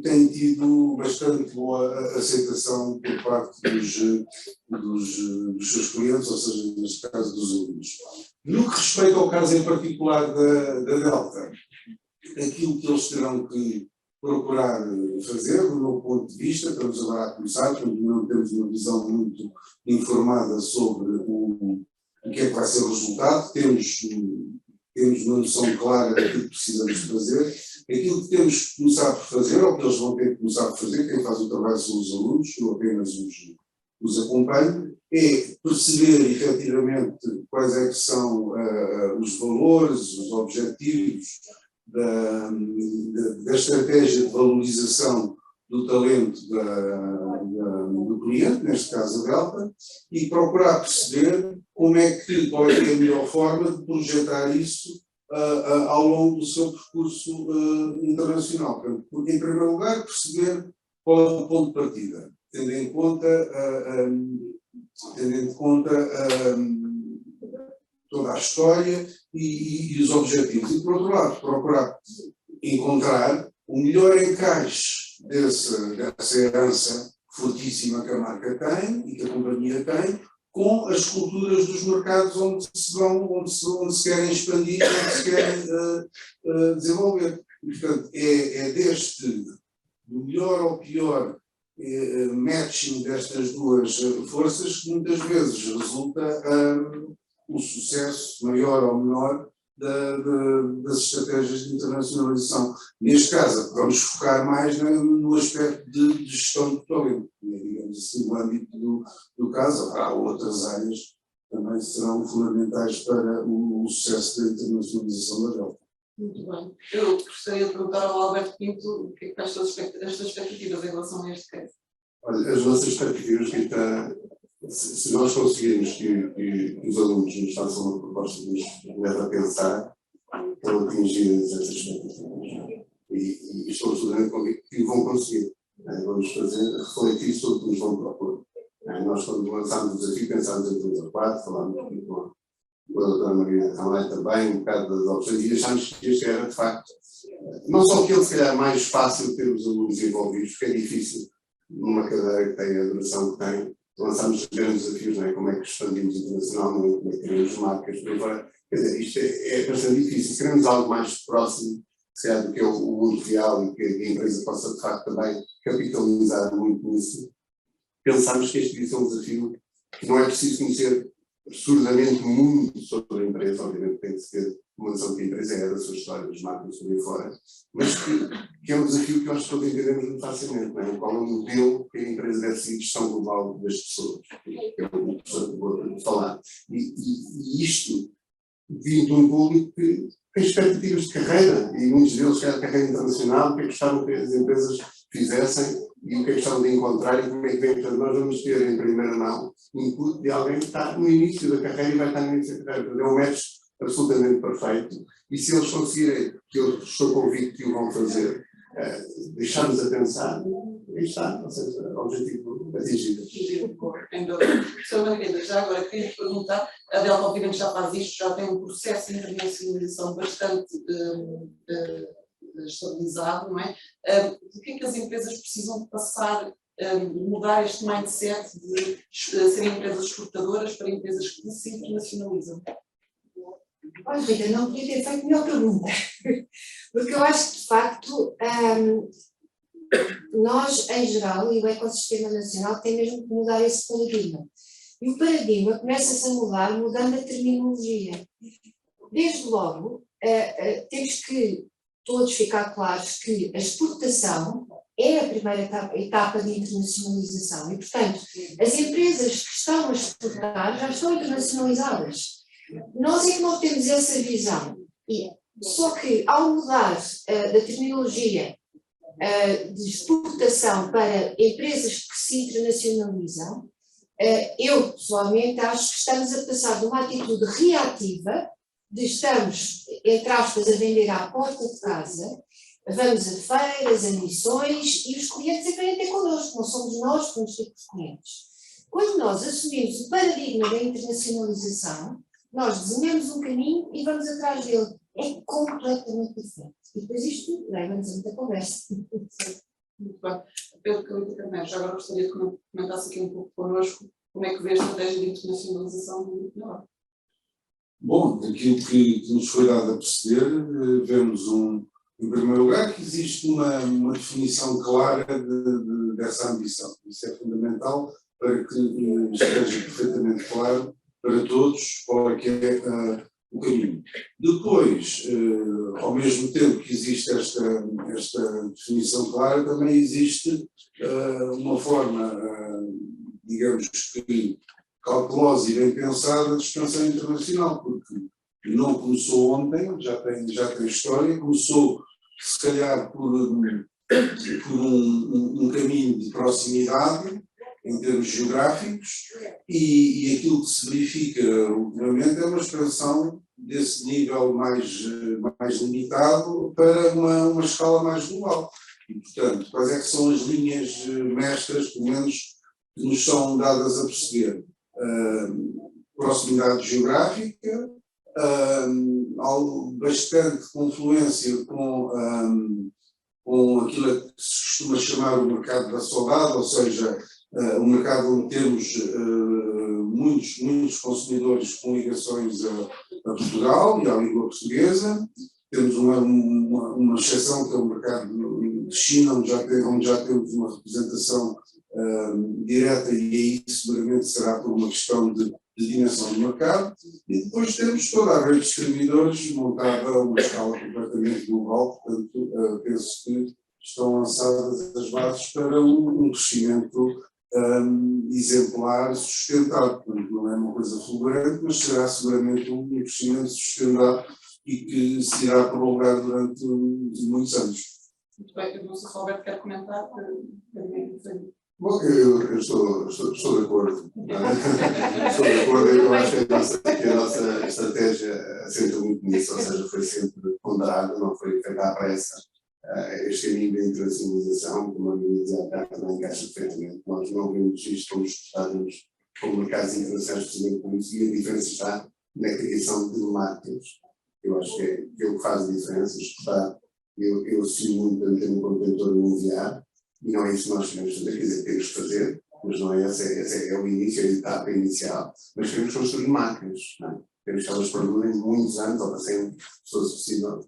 tem tido bastante boa aceitação por parte dos seus clientes, ou seja, neste caso dos alunos. No que respeita ao caso em particular da Delta, aquilo que eles terão que procurar fazer, do meu ponto de vista, estamos agora a começar, porque não temos uma visão muito informada sobre o que é que vai ser o resultado, temos uma noção clara daquilo que precisamos fazer. Aquilo que temos que começar por fazer, ou que eles vão ter que começar por fazer, quem faz o trabalho são os alunos, eu apenas os acompanho, é perceber efetivamente quais é que são os valores, os objetivos da estratégia de valorização do talento do cliente, neste caso a Delta, e procurar perceber qual é que é a melhor forma de projetar isso ao longo do seu percurso internacional. Portanto, em primeiro lugar, perceber qual é o ponto de partida, tendo em conta toda a história e os objetivos. E, por outro lado, procurar encontrar o melhor encaixe dessa herança fortíssima que a marca tem e que a companhia tem, com as culturas dos mercados onde se querem expandir, onde se querem desenvolver. E, portanto, é do melhor ao pior matching destas duas forças que muitas vezes resulta o sucesso maior ou menor das estratégias de internacionalização. Neste caso, vamos focar mais no aspecto de gestão do talento, digamos assim, no âmbito do caso. Há outras áreas que também serão fundamentais para o sucesso da internacionalização da Delta. Muito bem. Eu gostaria de perguntar ao Alberto Pinto o que é que as suas expectativas em relação a este caso. Olha, as nossas expectativas, se nós conseguirmos que os alunos nos façam uma proposta que nos leve a pensar, estão atingidas essas expectativas. E estou absolutamente convicto que vão conseguir. Vamos refletir sobre o que nos vão propor. Nós, quando lançámos o desafio, pensámos em 3 ou 4, falámos aqui com a doutora Maria também, um bocado das opções, e achámos que este era, de facto, não só aquele, se calhar, mais fácil ter os alunos envolvidos, porque é difícil numa cadeira que tem a duração que tem. Lançámos grandes desafios, não é? Como é que expandimos internacionalmente, como é que queremos marcas, por aí fora. Quer dizer, isto é bastante difícil. Queremos algo mais próximo, se calhar, do que é o mundo real e que a empresa possa, de facto, também capitalizar muito nisso. Pensámos que este devia ser um desafio que não é preciso conhecer absurdamente muito sobre a empresa, obviamente tem que ter uma noção que a empresa é da sua história, das marcas por aí fora, mas que é um desafio que nós todos entendemos muito facilmente, não é? Qual é o modelo que a empresa deve seguir de gestão global das pessoas, que é o que o professor vou falar. E isto vindo de um público que tem expectativas de carreira, e muitos deles querem carreira internacional, que gostavam que as empresas fizessem e o que é que estão de encontrar e como é que vem. Portanto, nós vamos ter em primeira mão input de alguém que está no início da carreira e vai estar no início da carreira. Portanto, é um match absolutamente perfeito, e se eles conseguirem, que eu estou convicto que o vão fazer, deixar-nos a pensar, aí está, ou seja, o objetivo atingido. Sra. Margarida, já agora queria lhe perguntar, a Delta obviamente já faz isto, já tem um processo de internacionalização bastante estabilizado, não é? O que é que as empresas precisam de passar, mudar este mindset de serem empresas exportadoras para empresas que se internacionalizam? Olha, Rita, não podia ter feito melhor pergunta, porque eu acho que, de facto, nós, em geral, e o ecossistema nacional tem mesmo que mudar esse paradigma. E o paradigma começa-se a mudar mudando a terminologia. Desde logo, temos que todos ficar claros que a exportação é a primeira etapa de internacionalização e, portanto, as empresas que estão a exportar já estão internacionalizadas. Nós é que não temos essa visão, só que ao mudar da terminologia de exportação para empresas que se internacionalizam, eu pessoalmente acho que estamos a passar de uma atitude reativa, de estamos, entre aspas, a vender à porta de casa, vamos a feiras, a missões e os clientes é que vêm ter connosco, não somos nós que vamos ter com os clientes. Quando nós assumimos o paradigma da internacionalização, nós desenhamos um caminho e vamos atrás dele. É completamente diferente. E depois isto leva-nos a muita conversa. Muito bem. Pedro Calita Carneiro, já agora gostaria que comentasse aqui um pouco connosco como é que vê a estratégia de internacionalização do Grupo Nova. Bom, daquilo que nos foi dado a perceber, vemos em primeiro lugar que existe uma definição clara dessa ambição. Isso é fundamental para que esteja perfeitamente claro para todos qual é que é o caminho. Depois, ao mesmo tempo que existe esta definição clara, também existe uma forma, digamos que cautelosa e bem pensada de expansão internacional, porque não começou ontem, já tem história, começou se calhar por um caminho de proximidade em termos geográficos, e aquilo que se verifica ultimamente é uma expansão desse nível mais limitado para uma escala mais global. E, portanto, quais é que são as linhas mestras, pelo menos, que nos são dadas a perceber? Proximidade geográfica, bastante confluência com aquilo que se costuma chamar o mercado da saudade, ou seja, um mercado onde temos muitos consumidores com ligações a Portugal e à língua portuguesa. Temos uma exceção que é o mercado de China, onde já temos uma representação direta, e aí seguramente será por uma questão de dimensão do mercado. E depois temos toda a rede de distribuidores montada a uma escala completamente global, portanto penso que estão lançadas as bases para um crescimento exemplar, sustentado. Portanto, não é uma coisa fulgurante, mas será seguramente um crescimento sustentado e que se irá prolongar durante muitos anos. Muito bem, eu não sei se o Roberto quer comentar. Bom, eu estou de acordo. Estou de acordo, eu acho que a nossa estratégia assenta muito nisso, ou seja, foi sempre ponderada, não foi feita à pressa. Este caminho da internacionalização, como a minha dizia cá, também encaixa perfeitamente. Nós não vemos isto como exportarmos como mercados internacionais, precisamente por isso, e a diferença está na criação de marcas. Eu acho que é o que faz a diferença. Exportar, eu assumo muito para ter um contentor e enviar, e não é isso que nós queremos fazer, quer dizer, temos que fazer, mas não é esse é o início, é a etapa inicial, mas queremos construir marcas, não é? Queremos que elas perdurem muitos anos, ou passem pessoas possível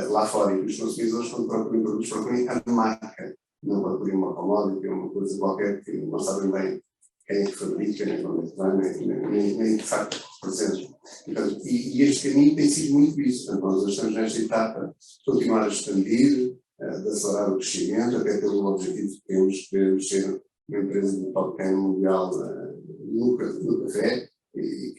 lá fora, e os consumidores, quando procuram produtos, procuram a marca, não procuram uma commodity, uma coisa qualquer que não sabem bem quem é que fabrica, nem de facto presente. E este caminho tem sido muito isso. Portanto, nós estamos nesta etapa de continuar a expandir, de acelerar o crescimento, até pelo objetivo que temos de ser uma empresa de top 10 mundial no café, e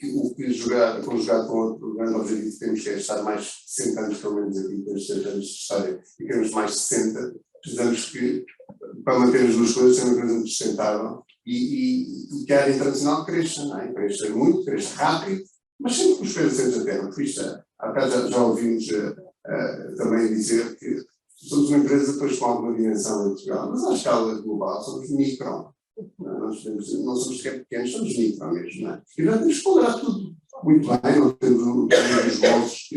conjugado com outro grande objetivo que temos, que é estar mais de 60 anos, pelo menos aqui, temos 60 anos de história, e queremos mais de 60, precisamos que para manter as duas coisas, ser uma empresa muito sustentável e que a área internacional cresça, não é? Cresça muito, cresça rápido, mas sempre com os pés assentes da terra, porque isto, há bocado já ouvimos também dizer que somos uma empresa depois com alguma dimensão em Portugal, mas à escala global somos micro. Não somos sequer pequenos, somos micro mesmo, não é? E já temos que ponderar tudo muito bem, não temos os bolsos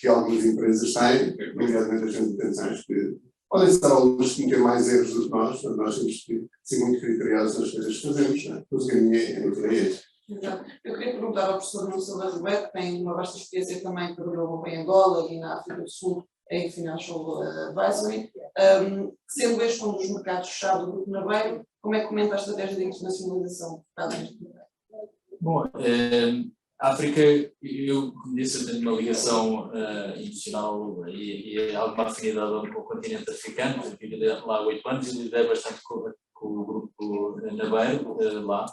que algumas empresas têm, nomeadamente as manutenções, que podem estar algumas que cometer mais erros do que nós, mas nós temos que ser muito criteriosos nas coisas que fazemos, não é? Pois o caminho é muito para este. Exato. Eu queria perguntar ao professor Nuno Silva Ribeiro, que tem uma vasta experiência também, trabalhou em Angola e na África do Sul, em Financial Advisory, sendo este um dos mercados-chave do Grupo Naveiro, como é que comenta a estratégia de internacionalização focada neste mercado? Bom, a África, eu, como disse, tenho uma ligação emocional e alguma afinidade com o continente africano. Eu vivi lá há 8 anos e lidei bastante com o grupo Naveiro lá.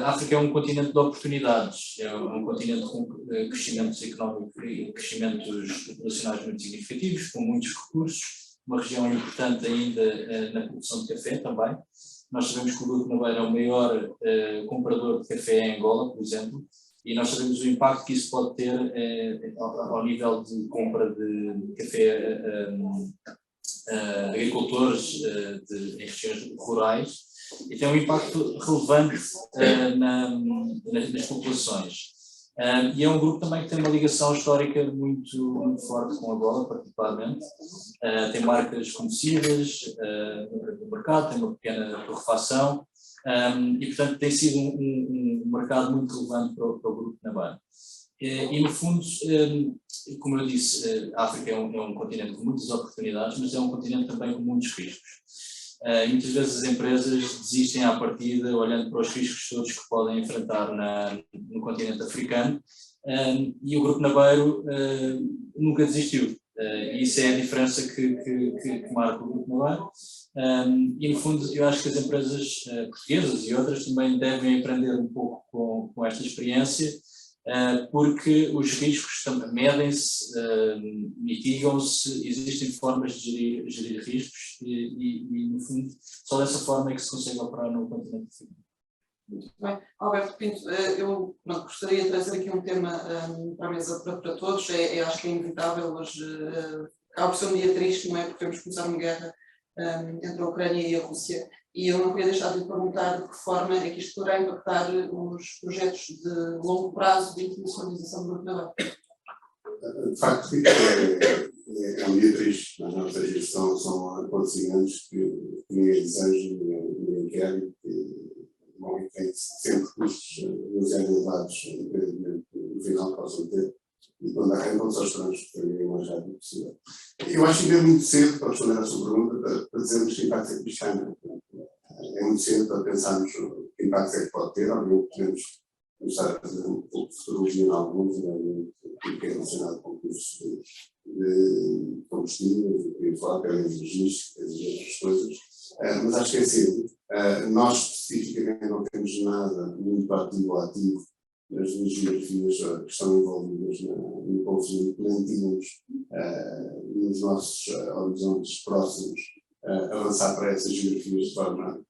A África é um continente de oportunidades, é um continente com crescimentos económicos e crescimentos populacionais muito significativos, com muitos recursos, uma região importante ainda na produção de café também. Nós sabemos que o Grupo Naveiro é o maior comprador de café em Angola, por exemplo, e nós sabemos o impacto que isso pode ter ao nível de compra de café agricultores em regiões rurais, e tem um impacto relevante nas populações. E é um grupo também que tem uma ligação histórica muito forte com Angola, particularmente. Tem marcas conhecidas no mercado, tem uma pequena torrefação e, portanto, tem sido um mercado muito relevante para o Grupo Naveiro. E, no fundo, como eu disse, a África é um continente com muitas oportunidades, mas é um continente também com muitos riscos. E muitas vezes as empresas desistem à partida, olhando para os riscos todos que podem enfrentar no continente africano, e o Grupo Naveiro nunca desistiu. E isso é a diferença que marca o Grupo Naveiro. E, no fundo, eu acho que as empresas portuguesas e outras também devem aprender um pouco com esta experiência, porque os riscos também medem-se, mitigam-se, existem formas de gerir riscos e, no fundo, só dessa forma é que se consegue operar no continente africano. Muito bem. Alberto Pinto, eu gostaria de trazer aqui um tema para a mesa para todos. Acho que é inevitável hoje. Há por ser um dia triste, não é? Porque vamos começar uma guerra entre a Ucrânia e a Rússia. E eu não queria deixar de lhe perguntar de que forma é que isto poderá impactar os projetos de longo prazo de internacionalização do Grupo Naveiro. De facto, é um dia triste, mas não seja, são acontecimentos que ninguém deseja, ninguém quer, e tem sempre custos demasiado elevados, independentemente do final que possam ter, e quando arrancam só esperamos que terminem o mais rápido possível. Eu acho que é muito cedo para responder à sua pergunta, para dizermos que impacto é que isto tem. É muito cedo para pensarmos que impacto é que pode ter, obviamente podemos começar a fazer um pouco de futurologia em alguns, que é relacionado com custos de combustíveis, de logísticas e outras coisas, mas acho que é cedo. Nós especificamente não temos nada muito ativo nas duas geografias que estão envolvidas no conflito, nem tínhamos nos nossos horizontes próximos avançar para essas geografias de forma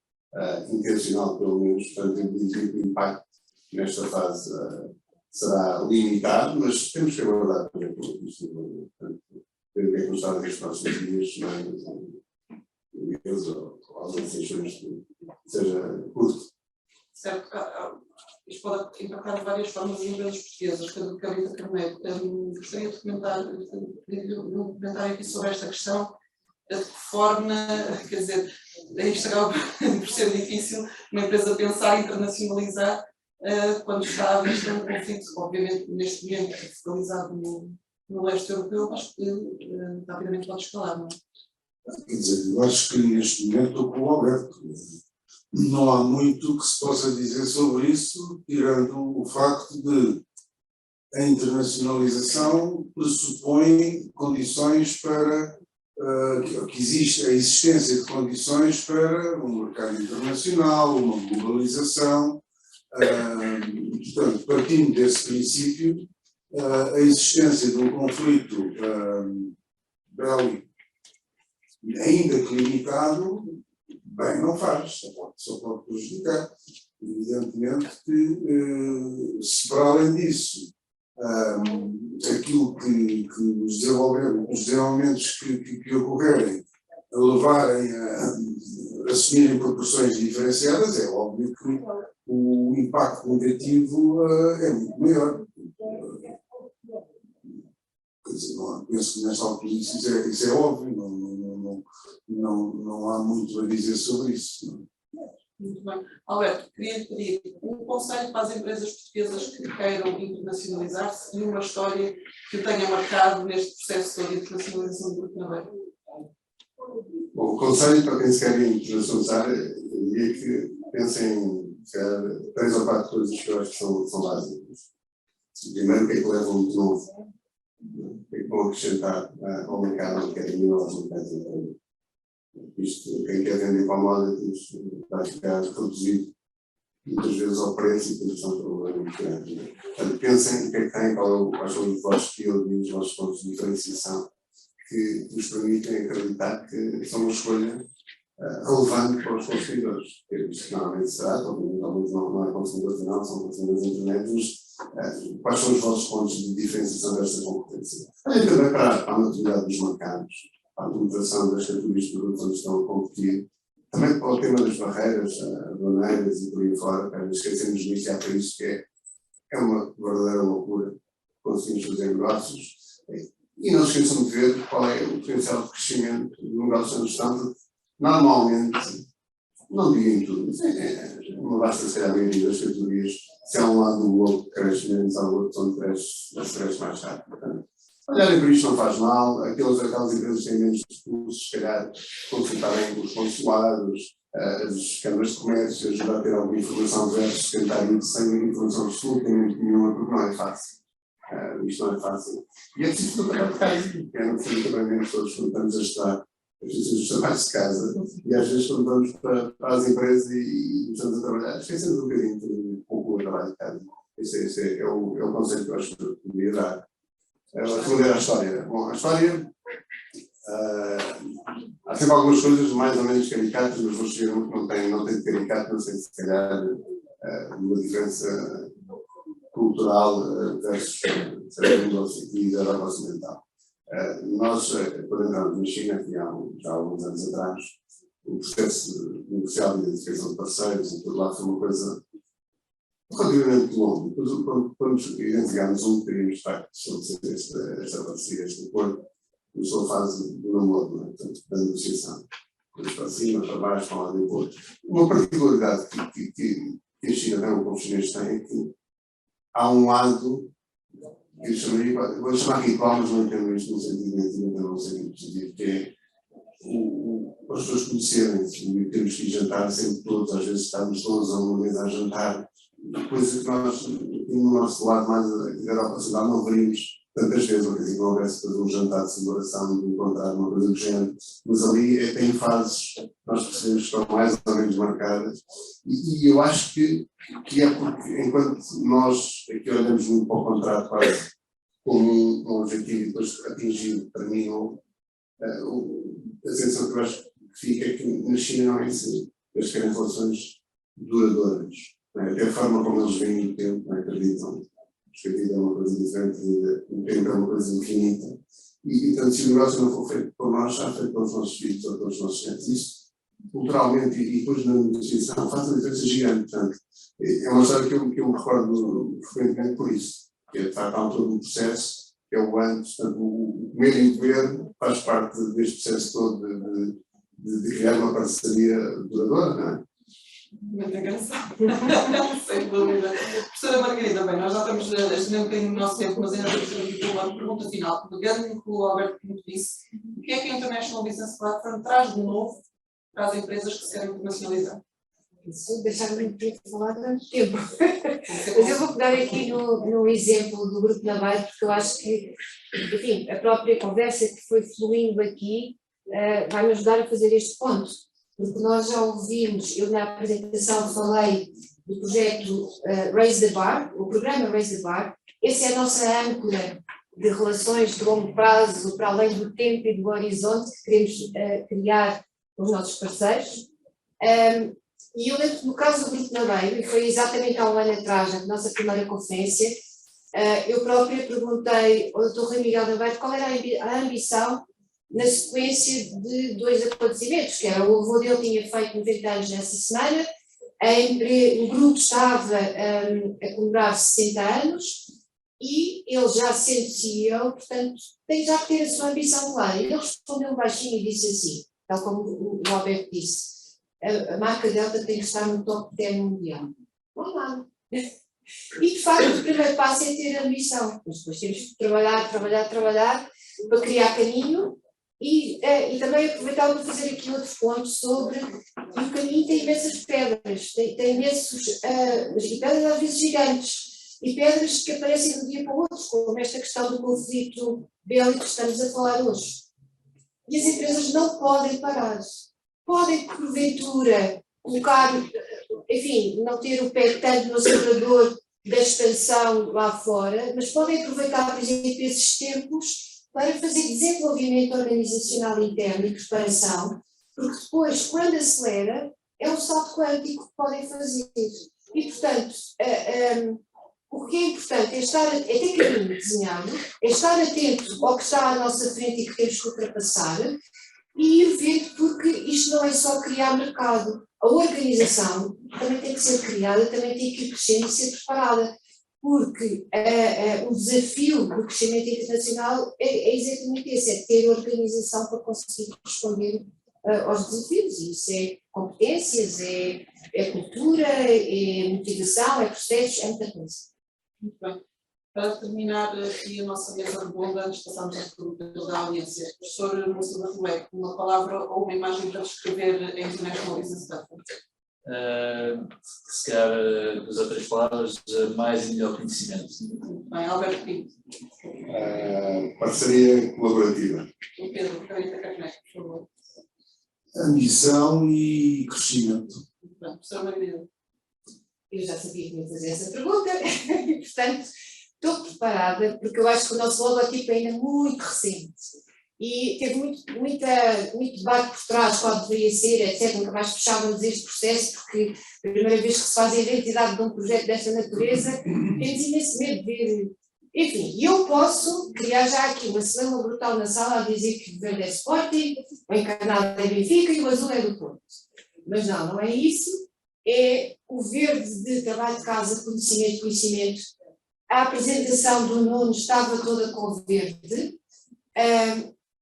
intencional, pelo menos. Portanto, eu diria que o impacto nesta fase será limitado, mas temos que aguardar para ver como isto evolui. Portanto, ver o que é que nos está nos próximos dias, semanas, meses ou algumas sessões que seja curto. Certo. Isto pode impactar de várias formas as empresas portuguesas, Carolina Carneiro. Gostaria de comentar aqui sobre esta questão, de que forma, quer dizer, isto acaba por ser difícil uma empresa pensar em internacionalizar quando está a visto um conflito, obviamente neste momento focalizado no leste europeu, mas que rapidamente pode escalar, não é? Quer dizer, eu acho que neste momento estou com o Alberto. Não há muito que se possa dizer sobre isso, tirando o facto de a internacionalização pressupõe condições para que existe a existência de condições para um mercado internacional, uma globalização. Portanto, partindo desse princípio, a existência de um conflito bélico ainda que limitado, bem não faz, só pode prejudicar. Evidentemente que, se para além disso, aquilo que os desenvolvimentos que ocorrerem levarem a assumirem proporções diferenciadas, é óbvio que o impacto negativo é muito maior. Quer dizer, penso que nesta altura isso é óbvio, não há muito a dizer sobre isso. Muito bem. Alberto, queria pedir um conselho para as empresas portuguesas que queiram internacionalizar-se e uma história que o tenha marcado neste processo todo de internacionalização do Grupo Naveiro. Bom, o conselho para quem se quer internacionalizar, eu diria que pensem em 3 ou 4 coisas que eu acho que são básicas. Primeiro, o que é que levam de novo? O que é que vão acrescentar ao mercado onde querem ir aos mercados internos? Isto, quem quer vender para a moda, vai ficar reduzido muitas vezes ao preço e depois são problemas grandes. Portanto, pensem o que é que têm, quais são os vossos skills e os vossos pontos de diferenciação que vos permitem acreditar que são uma escolha relevante para os consumidores. Isto normalmente será, talvez não é consumidor final, são consumidores intermédios, quais são os vossos pontos de diferenciação desta concorrência. Olhem também para a maturidade dos mercados, para a penetração das categorias de produtos onde estão a competir, também para o tema das barreiras aduaneiras e por aí fora, para não esquecermos disto, há países que é uma verdadeira loucura conseguirmos fazer negócios. E não se esqueçam de ver qual é o potencial de crescimento do negócio onde estão, porque normalmente, não digo em tudo, não basta se calhar a maioria das categorias, se há um lado do globo que cresce menos, há outro onde cresce mais rápido. Portanto, olharem para isto não faz mal, aquelas empresas que têm menos recursos, se calhar consultarem os consulados, as câmaras de comércio, ajudar a ter alguma informação versus tentar ir sem informação absolutamente nenhuma, porque não é fácil. Isto não é fácil. E é preciso do trabalho de casa, que é no fundo que aprendemos todos quando estamos a estudar. Às vezes os trabalhos de casa, e às vezes quando vamos para as empresas e estamos a trabalhar, esquecemos um bocadinho de o trabalho de casa. Esse é o conceito que eu acho que poderia dar. Responder à história. Bom, a história, há sempre algumas coisas mais ou menos caricatas, mas vou chegar a um que não tem de caricato, não sei se calhar uma diferença cultural versus e da Europa Ocidental. Nós, quando entramos na China, aqui há já alguns anos atrás, o processo negocial de identificação de parceiros e tudo lá foi uma coisa relativamente longo. Depois, quando identificámos queríamos de facto estabelecer esta parceria, este acordo, começou a fase do namoro, portanto, da negociação. Depois para cima, para baixo, para lá e para outro. Uma particularidade que a China tem, ou que os chineses têm, é que há um lado que eu chamaria, vou chamar ritual, mas não entendo isto no sentido negativo, não no sentido positivo, que é as pessoas conhecerem-se, e temos que ir jantar sempre todos, às vezes estamos todos a uma mesa a jantar, coisa que nós, no nosso lado mais da Europa Ocidental, não veríamos tantas vezes, porque assim não houvesse fazer um jantar de celebração, de encontrar uma coisa do género, mas ali tem fases, nós percebemos que estão mais ou menos marcadas, e eu acho que é porque, enquanto nós aqui olhamos muito para o contrato quase como um objetivo e depois atingido, terminam, a sensação que eu acho que fica é que na China não é assim, eles querem relações duradouras, até a forma como eles veem o tempo, não acreditam que a vida é uma coisa diferente, o tempo é uma coisa infinita, e portanto, se o negócio não for feito por nós, já feito pelos nossos filhos ou pelos nossos netos. Isso, culturalmente e depois na negociação, faz uma diferença gigante. Portanto, é uma história que eu me recordo frequentemente por isso, que é de facto há todo um processo, que é o antes, portanto, o comer e o beber faz parte deste processo todo de criar uma parceria duradoura, não é? Muito engraçado. Sem dúvida. Professora Margarida, bem, nós já estamos a estender um bocadinho do nosso tempo, mas ainda temos aqui uma pergunta final. Pegando no que o Alberto muito disse, o que é que a International Business Platform traz de novo para as empresas que se querem internacionalizar? Isso deixar-me de falar tanto tempo. Mas eu vou pegar aqui no exemplo do Grupo Naveiro, porque eu acho que, enfim, a própria conversa que foi fluindo aqui vai-me ajudar a fazer este ponto. Porque nós já ouvimos, eu na apresentação falei do projeto Raise the Bar, o programa Raise the Bar, essa é a nossa âncora de relações de longo prazo, para além do tempo e do horizonte que queremos criar com os nossos parceiros. E eu lembro que no caso do Grupo Naveiro, e foi exatamente há um ano atrás, na nossa primeira conferência, eu própria perguntei ao Dr. Rui Miguel Naveiro qual era a ambição na sequência de 2 acontecimentos, que era o avô dele tinha feito 90 anos nessa semana, o grupo estava a comemorar 60 anos e ele já sendo CEO, portanto, tem já que ter a sua ambição clara. E ele respondeu baixinho e disse assim, tal como o Alberto disse, a marca Delta tem que estar no top 10 mundial. Não há nada. E, de facto, o primeiro passo é ter ambição. Mas depois temos que trabalhar para criar caminho e também aproveitar para fazer aqui outro ponto sobre que o caminho tem imensas pedras, tem imensos, e pedras às vezes gigantes, e pedras que aparecem de um dia para o outro, como esta questão do conflito bélico que estamos a falar hoje. E as empresas não podem parar. Podem, porventura, colocar, enfim, não ter o pé tanto no acelerador da expansão lá fora, mas podem aproveitar, por exemplo, esses tempos para fazer desenvolvimento organizacional interno e preparação, porque depois, quando acelera, é um salto quântico que podem fazer. E, portanto, o que é importante é ter caminho desenhado, é estar atento ao que está à nossa frente e que temos que ultrapassar, e ir vendo, porque isto não é só criar mercado. A organização também tem que ser criada, também tem que ir crescendo e ser preparada, porque o desafio do crescimento internacional é exatamente esse, é ter organização para conseguir responder aos desafios, e isso é competências, é cultura, é motivação, é processos, é muita coisa. Muito bem. Para terminar aqui a nossa mesa redonda, antes de passarmos às perguntas da audiência, professor Moça Barroé, uma palavra ou uma imagem para descrever a International Business Platform? Se calhar, as outras palavras, mais e melhor conhecimento. Muito bem, Alberto Pinto. Parceria colaborativa. O Pedro Carita Carneiro, por favor. Ambição e crescimento. Muito bem, professor Margarida. Eu já sabia que ia fazer essa pergunta, e portanto estou preparada, porque eu acho que o nosso logotipo é ainda muito recente e teve muito debate por trás, qual deveria ser, etc. Nunca mais fechávamos este processo, porque a primeira vez que se faz a identidade de um projeto desta natureza, temos imenso medo de ver. Enfim, eu posso criar já aqui uma célula brutal na sala a dizer que o verde é Sporting, o encarnado é Benfica e o azul é do Porto. Mas não é isso. É o verde de trabalho de casa, conhecimento. A apresentação do Nuno estava toda com verde.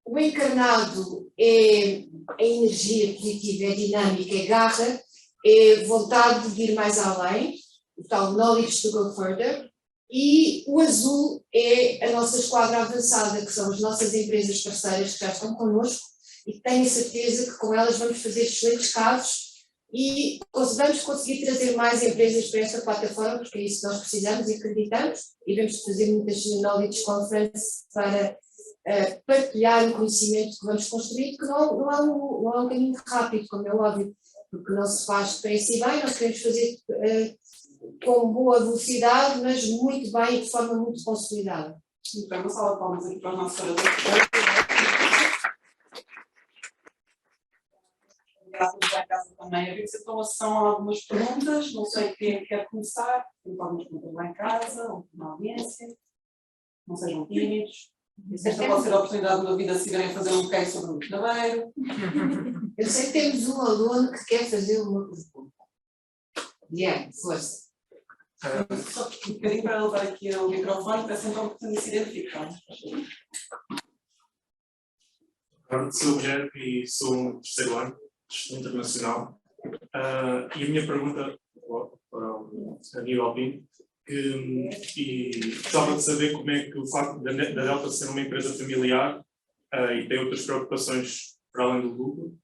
O encarnado é a energia positiva, é dinâmica, é garra, é vontade de ir mais além, o tal knowledge to go further. E o azul é a nossa esquadra avançada, que são as nossas empresas parceiras que já estão connosco e que tenho certeza que com elas vamos fazer excelentes casos e vamos conseguir trazer mais empresas para esta plataforma, porque é isso que nós precisamos e acreditamos, e vamos fazer muitas knowledge conferences para partilhar o conhecimento que vamos construir, que não há um caminho rápido, como é óbvio, porque não se faz depressa e bem, nós queremos fazer com boa velocidade, mas muito bem e de forma muito consolidada. Muito bem, uma salva de palmas aqui para os nossos oradores. Obrigada à casa também. A ver se estão a sessão algumas perguntas, não sei quem quer começar, tem algumas perguntas lá em casa, ou na audiência, não sejam tímidos. Esta pode ser a oportunidade da vida se irem fazer um case sobre o Naveiro. Eu sei que temos um aluno que quer fazer uma pergunta. Força. Só um bocadinho para levar aqui o microfone, para sempre a oportunidade de se identificar. Sou o Guilherme e sou um terceiro ano de Gestão Internacional. E a minha pergunta para o Aníbal Pinto, e gostava de saber como é que o facto da Delta ser uma empresa familiar e tem outras preocupações para além do lucro,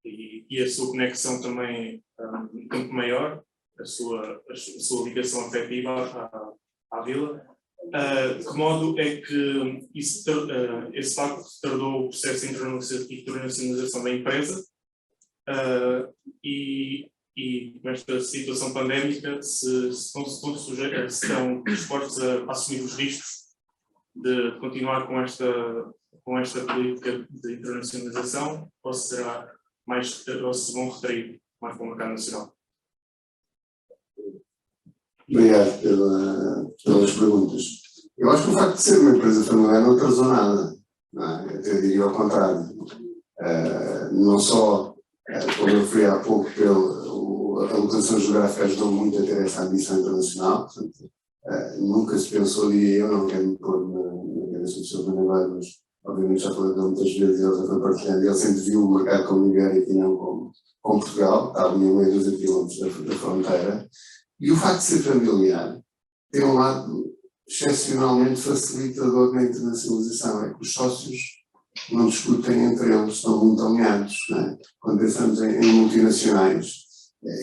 e a sua conexão também um campo maior, a sua ligação afetiva à vila. De que modo é que esse facto tardou o processo de internacionalização da empresa e com esta situação pandémica se estão dispostos a assumir os riscos de continuar com esta política de internacionalização ou se se vão retrair mais para o mercado nacional? Obrigado pelas perguntas. Eu acho que o facto de ser uma empresa familiar não atrasou nada. Não é? Eu até diria ao contrário. Não só, como eu referi há pouco, a localização geográfica ajudou muito a ter esta ambição internacional. Portanto, nunca se pensou, diria eu, não quero me pôr na cabeça do Sr. Manuel, mas obviamente já falei dele muitas vezes e ele já foi partilhando. Ele sempre viu o mercado como ibérico e não como Portugal, estava a meio dos quilómetros da fronteira. E o facto de ser familiar tem um lado excepcionalmente facilitador na internacionalização, é que os sócios não discutem entre eles, estão muito alinhados. Não é? Quando pensamos em multinacionais,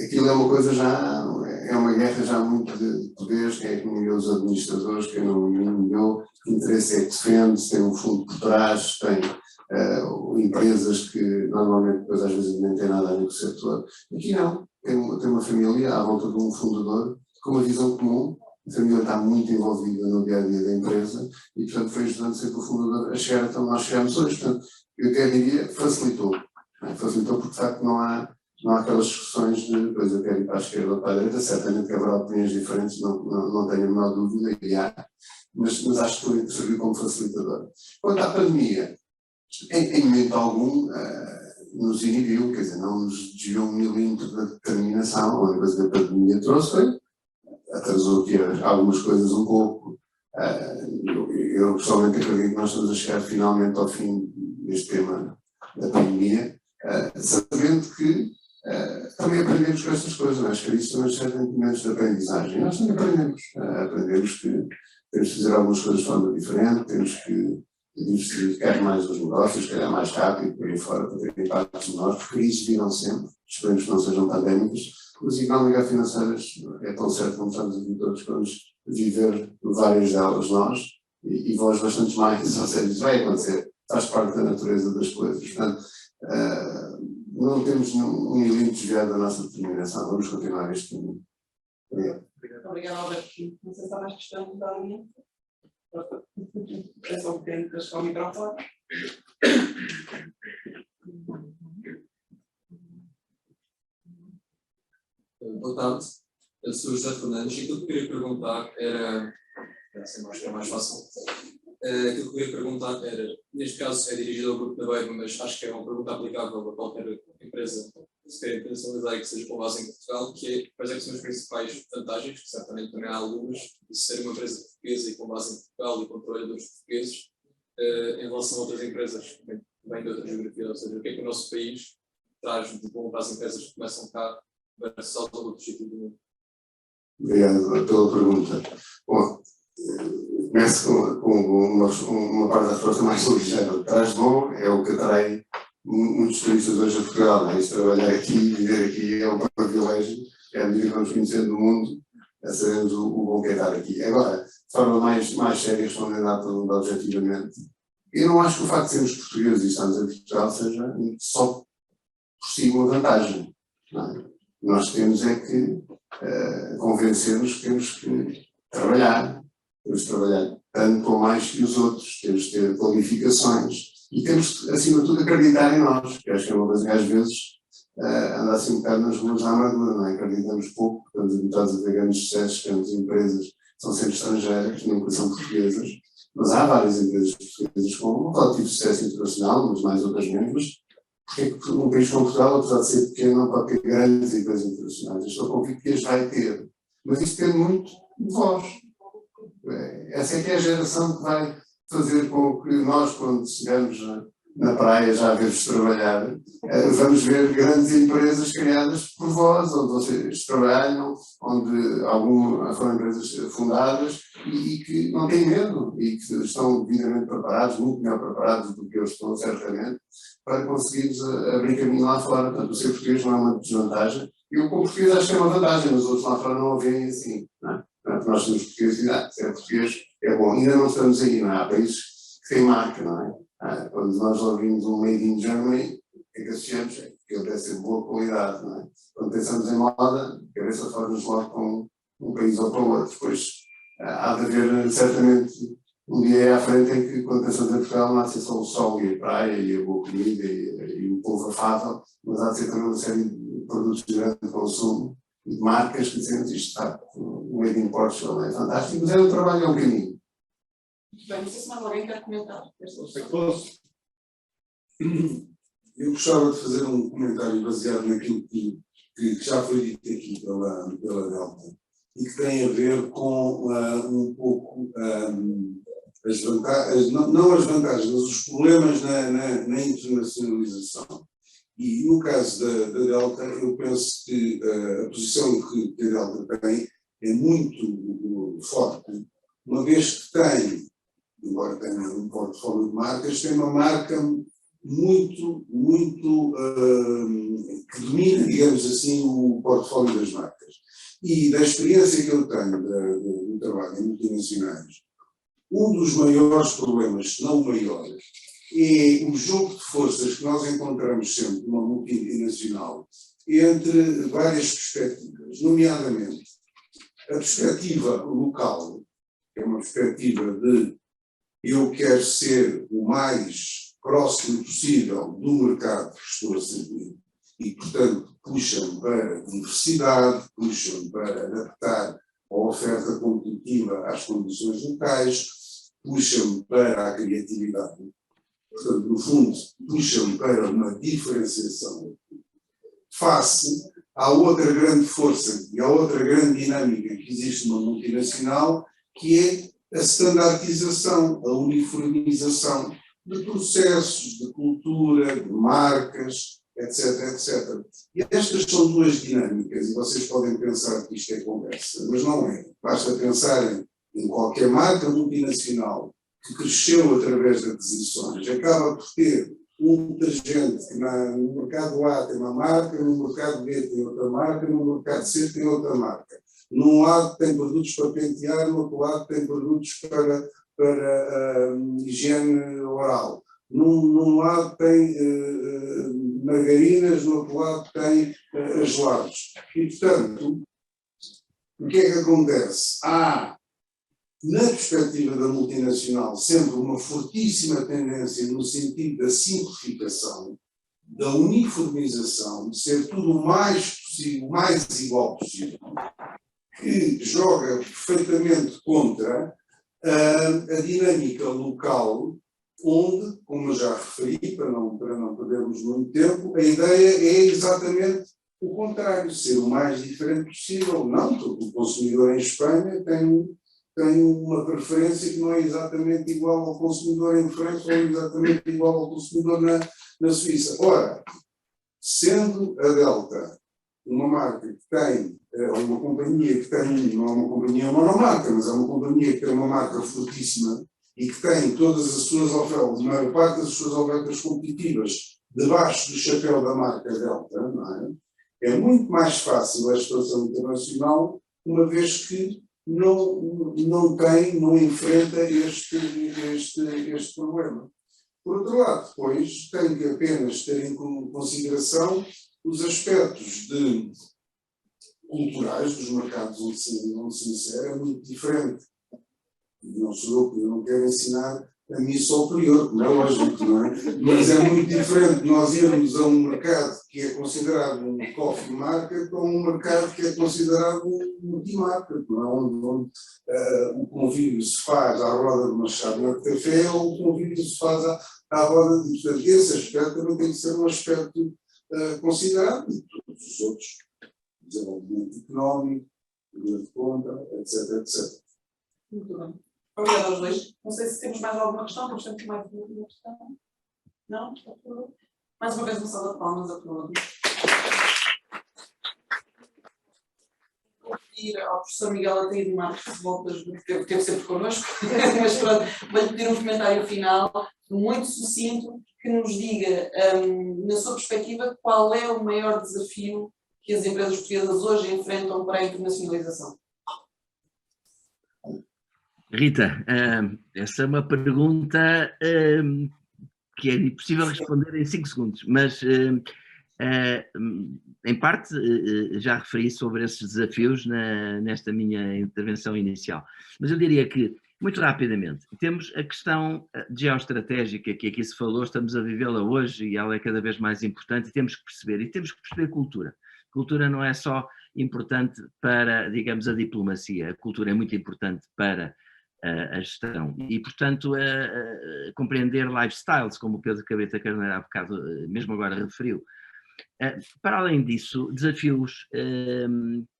aquilo é uma coisa já, é uma guerra já muito de poderes, quem é que nomeou os administradores, quem não nomeou, que interesse é que defende, se tem um fundo por trás, tem empresas que normalmente depois às vezes nem têm nada a ver com o setor. Aqui não, tem uma família à volta de um fundador com uma visão comum, a família está muito envolvida no dia-a-dia da empresa e portanto foi ajudando sempre o fundador a chegar até onde nós chegamos hoje. Portanto, eu até diria facilitou, facilitou porque de facto não há aquelas discussões de pois eu quero ir para a esquerda ou para a direita, certamente que haverá opiniões diferentes, não tenho a menor dúvida, e há, mas acho que serviu como facilitador. Quanto à pandemia, em momento algum nos inibiu, quer dizer, não nos desviou um milímetro da determinação. A única coisa que a pandemia trouxe foi, atrasou aqui algumas coisas um pouco. Eu pessoalmente acredito que nós estamos a chegar finalmente ao fim deste tema da pandemia, sabendo que também aprendemos com estas coisas, não é? Acho que isso também servem momentos de aprendizagem. Nós também aprendemos que temos que fazer algumas coisas de forma diferente, temos que diversificar mais os negócios, calhar mais rápido, por aí fora, para ter impactos menores, porque crises virão sempre, esperemos que não sejam pandémicas, mas económicas financeiras é tão certo como estamos aqui todos, que vamos viver várias delas nós, e vós bastantes mais, ou seja, isso vai acontecer, faz parte da natureza das coisas. Portanto, não temos um milímetro desviado da nossa determinação, vamos continuar este caminho. Obrigado. Obrigada, Alberto. Não sei se há mais questão da linha. É só um bocadinho para chegar ao microfone. Boa tarde, eu sou o José Fernandes e aquilo que eu queria perguntar era, acho que é mais fácil, aquilo que eu queria perguntar era, neste caso é dirigido ao grupo da BEIMA, mas acho que é uma pergunta aplicável a qualquer empresa que se queira internacionalizar e que seja com base em Portugal, que é quais é que são as principais vantagens, que certamente também há algumas, de ser uma empresa portuguesa e com base em Portugal e com trabalhadores portugueses, em relação a outras empresas que vêm de outra geografia, ou seja, o que é que o nosso país traz de bom para as empresas que começam cá versus outros sítios do mundo? Obrigado pela pergunta. Bom, começo com uma parte da resposta mais ligeira. Traz bom é o que atrai muitos turistas hoje a Portugal. Não é? Isso, trabalhar aqui, viver aqui é um privilégio, é a medida que vamos conhecendo do mundo, sabemos o bom que é estar aqui. Agora, de forma mais séria, respondendo à pergunta objetivamente, eu não acho que o facto de sermos portugueses e estarmos em Portugal seja só por si uma vantagem. Não é? Nós temos é que convencer-nos que temos que trabalhar tanto ou mais que os outros, temos que ter qualificações e temos, acima de tudo, acreditar em nós, que acho que é uma coisa que às vezes anda assim um bocado nas ruas da amargura, não é? Acreditamos pouco, estamos habituados a ver grandes sucessos, grandes empresas, são sempre estrangeiras, nunca são portuguesas, mas há várias empresas portuguesas com um relativo sucesso internacional, umas mais outras menos. Porque é que um país como Portugal, apesar de ser pequeno, não pode ter grandes empresas internacionais? Eu estou convicto que as vai ter, mas isso depende muito de vós. Essa é que é a geração que vai fazer com que nós, quando chegamos na praia já a ver-vos trabalhar, vamos ver grandes empresas criadas por vós, onde vocês trabalham, onde foram empresas fundadas e que não têm medo e que estão devidamente preparados, muito melhor preparados do que eu estou, certamente, para conseguirmos abrir caminho lá fora. Portanto, o ser português não é uma desvantagem. Eu, como português, acho que é uma vantagem, mas os outros lá fora não o veem assim. Não é? Portanto, nós somos portugueses e ser português é bom. Ainda não estamos aí, não é? Há países que têm marca, não é? Quando nós ouvimos um Made in Germany, o que é que associamos? Que ele deve ser de boa qualidade, não é? Quando pensamos em moda, a cabeça faz-nos logo com um país ou para o outro. Depois há de haver certamente um dia é à frente em que, quando pensamos em Portugal, não há de ser só o sol e a praia e a boa comida e o povo afável, mas há de ser também uma série de produtos de grande consumo e de marcas que dizemos isto está, o Made in Portugal é fantástico, mas é um trabalho, é um caminho. Muito bem, não sei se mais alguém quer comentar. Posso? Eu gostava de fazer um comentário baseado naquilo que já foi dito aqui pela Delta e que tem a ver com um pouco as vantagens, não as vantagens, mas os problemas na internacionalização. E no caso da Delta, eu penso que a posição que a Delta tem é muito forte, uma vez que tem, embora tenha um portfólio de marcas, tem uma marca muito que domina, digamos assim, o portfólio das marcas. E da experiência que eu tenho do trabalho em multinacionais, um dos maiores problemas, se não o maior, é o jogo de forças que nós encontramos sempre numa multinacional entre várias perspectivas, nomeadamente a perspectiva local, que é uma perspectiva de eu quero ser o mais próximo possível do mercado que estou a servir e, portanto, puxa-me para a diversidade, puxa-me para adaptar a oferta competitiva às condições locais, puxa-me para a criatividade. Portanto, no fundo, puxa-me para uma diferenciação face à outra grande força e à outra grande dinâmica que existe numa multinacional, que é a standardização, a uniformização de processos, de cultura, de marcas, etc, etc. E estas são duas dinâmicas, e vocês podem pensar que isto é conversa, mas não é. Basta pensarem em qualquer marca multinacional que cresceu através de aquisições, acaba por ter um detergente que no mercado A tem uma marca, no mercado B tem outra marca, no mercado C tem outra marca. Num lado tem produtos para pentear, no outro lado tem produtos para higiene oral. Num lado tem margarinas, no outro lado tem gelados. E, portanto, o que é que acontece? Há, na perspectiva da multinacional, sempre uma fortíssima tendência no sentido da simplificação, da uniformização, de ser tudo o mais possível, o mais igual possível, que joga perfeitamente contra a dinâmica local, onde, como eu já referi, para não perdermos muito tempo, a ideia é exatamente o contrário, ser o mais diferente possível. Não, porque o consumidor em Espanha tem uma preferência que não é exatamente igual ao consumidor em França ou exatamente igual ao consumidor na Suíça. Ora, sendo a Delta uma marca que tem, uma companhia que tem, não é uma companhia monomarca, mas é uma companhia que tem uma marca fortíssima e que tem todas as suas ofertas, a maior parte das suas ofertas competitivas debaixo do chapéu da marca Delta, não é? É muito mais fácil a situação internacional, uma vez que não enfrenta este problema. Por outro lado, depois, tem que apenas ter em consideração os aspectos culturais dos mercados onde se insere, é muito diferente. Não sou eu não quero ensinar a missa ao prior, como é lógico, não é? Mas é muito diferente nós irmos a um mercado que é considerado um coffee market ou um mercado que é considerado um multimarket, não é? Onde o convívio se faz à roda de uma chávena de café ou o convívio se faz à roda de... Portanto, esse aspecto também tem que ser um aspecto considerado, e todos os outros, desenvolvimento económico, poder de compra, etc, etc. Muito bem. Obrigada aos dois. Não sei se temos mais alguma questão, porque temos mais uma questão. Não? Está tudo. Mais uma vez uma salva de palmas a todos. Vou pedir ao professor Miguel Ataíde Marques de voltas, que teve sempre connosco, mas pronto, vou-lhe pedir um comentário final, muito sucinto, que nos diga, na sua perspectiva, qual é o maior desafio que as empresas portuguesas hoje enfrentam para a internacionalização. Rita, essa é uma pergunta que é impossível responder em 5 segundos, mas em parte já referi sobre esses desafios nesta minha intervenção inicial. Mas eu diria que Muito rapidamente, temos a questão geoestratégica que aqui se falou, estamos a vivê-la hoje e ela é cada vez mais importante e temos que perceber cultura. Cultura não é só importante para, digamos, a diplomacia, a cultura é muito importante para a gestão e, portanto, compreender lifestyles, como o Pedro Cabrita Carneiro há bocado, mesmo agora referiu. Para além disso, desafios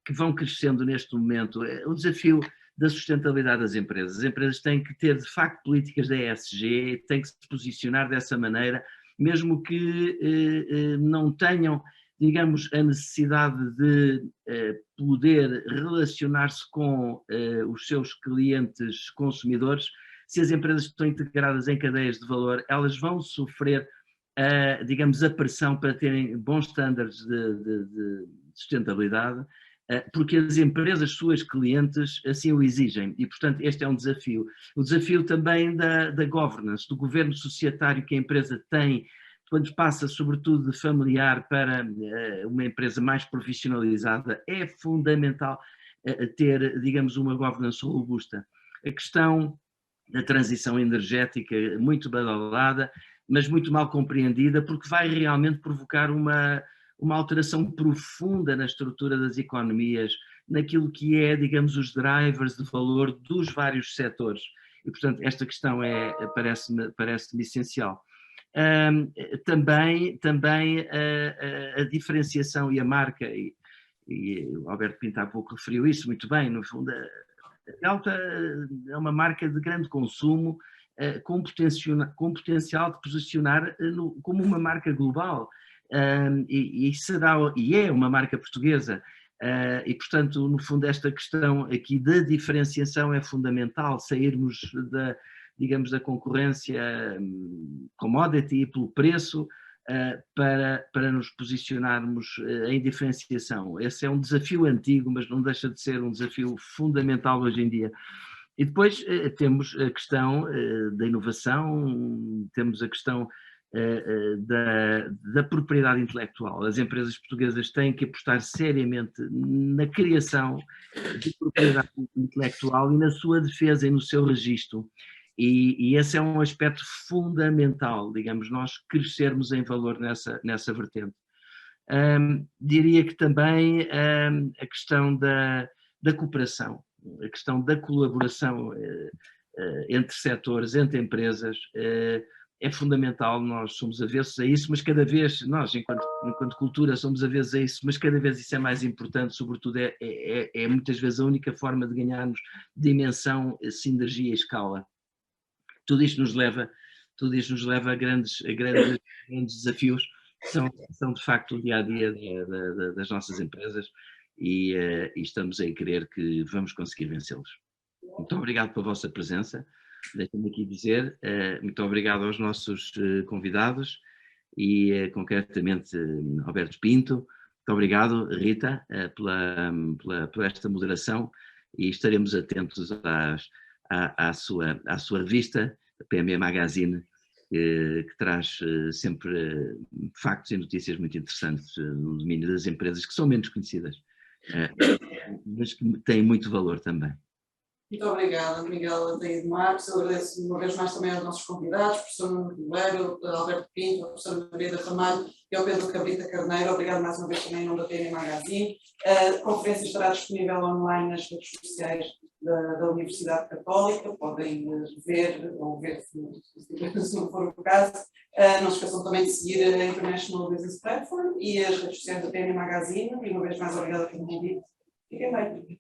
que vão crescendo neste momento, o desafio da sustentabilidade das empresas. As empresas têm que ter, de facto, políticas da ESG, têm que se posicionar dessa maneira, mesmo que não tenham, digamos, a necessidade de poder relacionar-se com os seus clientes consumidores. Se as empresas estão integradas em cadeias de valor, elas vão sofrer, digamos, a pressão para terem bons estándares de sustentabilidade, porque as empresas, suas clientes, assim o exigem e, portanto, este é um desafio. O desafio também da governance, do governo societário que a empresa tem, quando passa sobretudo de familiar para uma empresa mais profissionalizada, é fundamental ter, digamos, uma governance robusta. A questão da transição energética, muito badalada, mas muito mal compreendida, porque vai realmente provocar uma alteração profunda na estrutura das economias, naquilo que é, digamos, os drivers de valor dos vários setores. E, portanto, esta questão parece-me essencial. Também a diferenciação e a marca, e o Alberto Pinto há pouco referiu isso muito bem, no fundo, a Delta é uma marca de grande consumo, com potencial de posicionar como uma marca global. E é uma marca portuguesa e, portanto, no fundo, esta questão aqui da diferenciação é fundamental, sairmos digamos, da concorrência commodity pelo preço para nos posicionarmos em diferenciação. Esse é um desafio antigo, mas não deixa de ser um desafio fundamental hoje em dia. E depois temos a questão da inovação, temos a questão da propriedade intelectual. As empresas portuguesas têm que apostar seriamente na criação de propriedade intelectual e na sua defesa e no seu registro. E esse é um aspecto fundamental, digamos, nós crescermos em valor nessa vertente. Diria que também a questão da cooperação, a questão da colaboração entre setores, entre empresas, é fundamental. Nós somos avessos a isso, mas cada vez, nós enquanto cultura somos avessos a isso, mas cada vez isso é mais importante, sobretudo é muitas vezes a única forma de ganharmos dimensão, sinergia e escala. Tudo isto nos leva a grandes desafios, que são de facto o dia-a-dia das nossas empresas e estamos a crer que vamos conseguir vencê-los. Muito obrigado pela vossa presença. Deixem-me aqui dizer muito obrigado aos nossos convidados e concretamente Alberto Pinto. Muito obrigado, Rita, por esta moderação e estaremos atentos à sua revista, a PME Magazine, que traz sempre factos e notícias muito interessantes no domínio das empresas que são menos conhecidas, mas que têm muito valor também. Muito obrigada, Miguel Ataíde Marques. Eu agradeço uma vez mais também aos nossos convidados, o professor Nuno Ribeiro, Alberto Pinto, a professora Maria Ramalho e ao Pedro Cabrita Carneiro. Obrigado mais uma vez também em nome da PME Magazine. A conferência estará disponível online nas redes sociais da Universidade Católica, podem ver ou ver se não for o caso. Não se esqueçam também de seguir a International Business Platform e as redes sociais da PME Magazine. E uma vez mais obrigada pelo convite. Fiquem bem.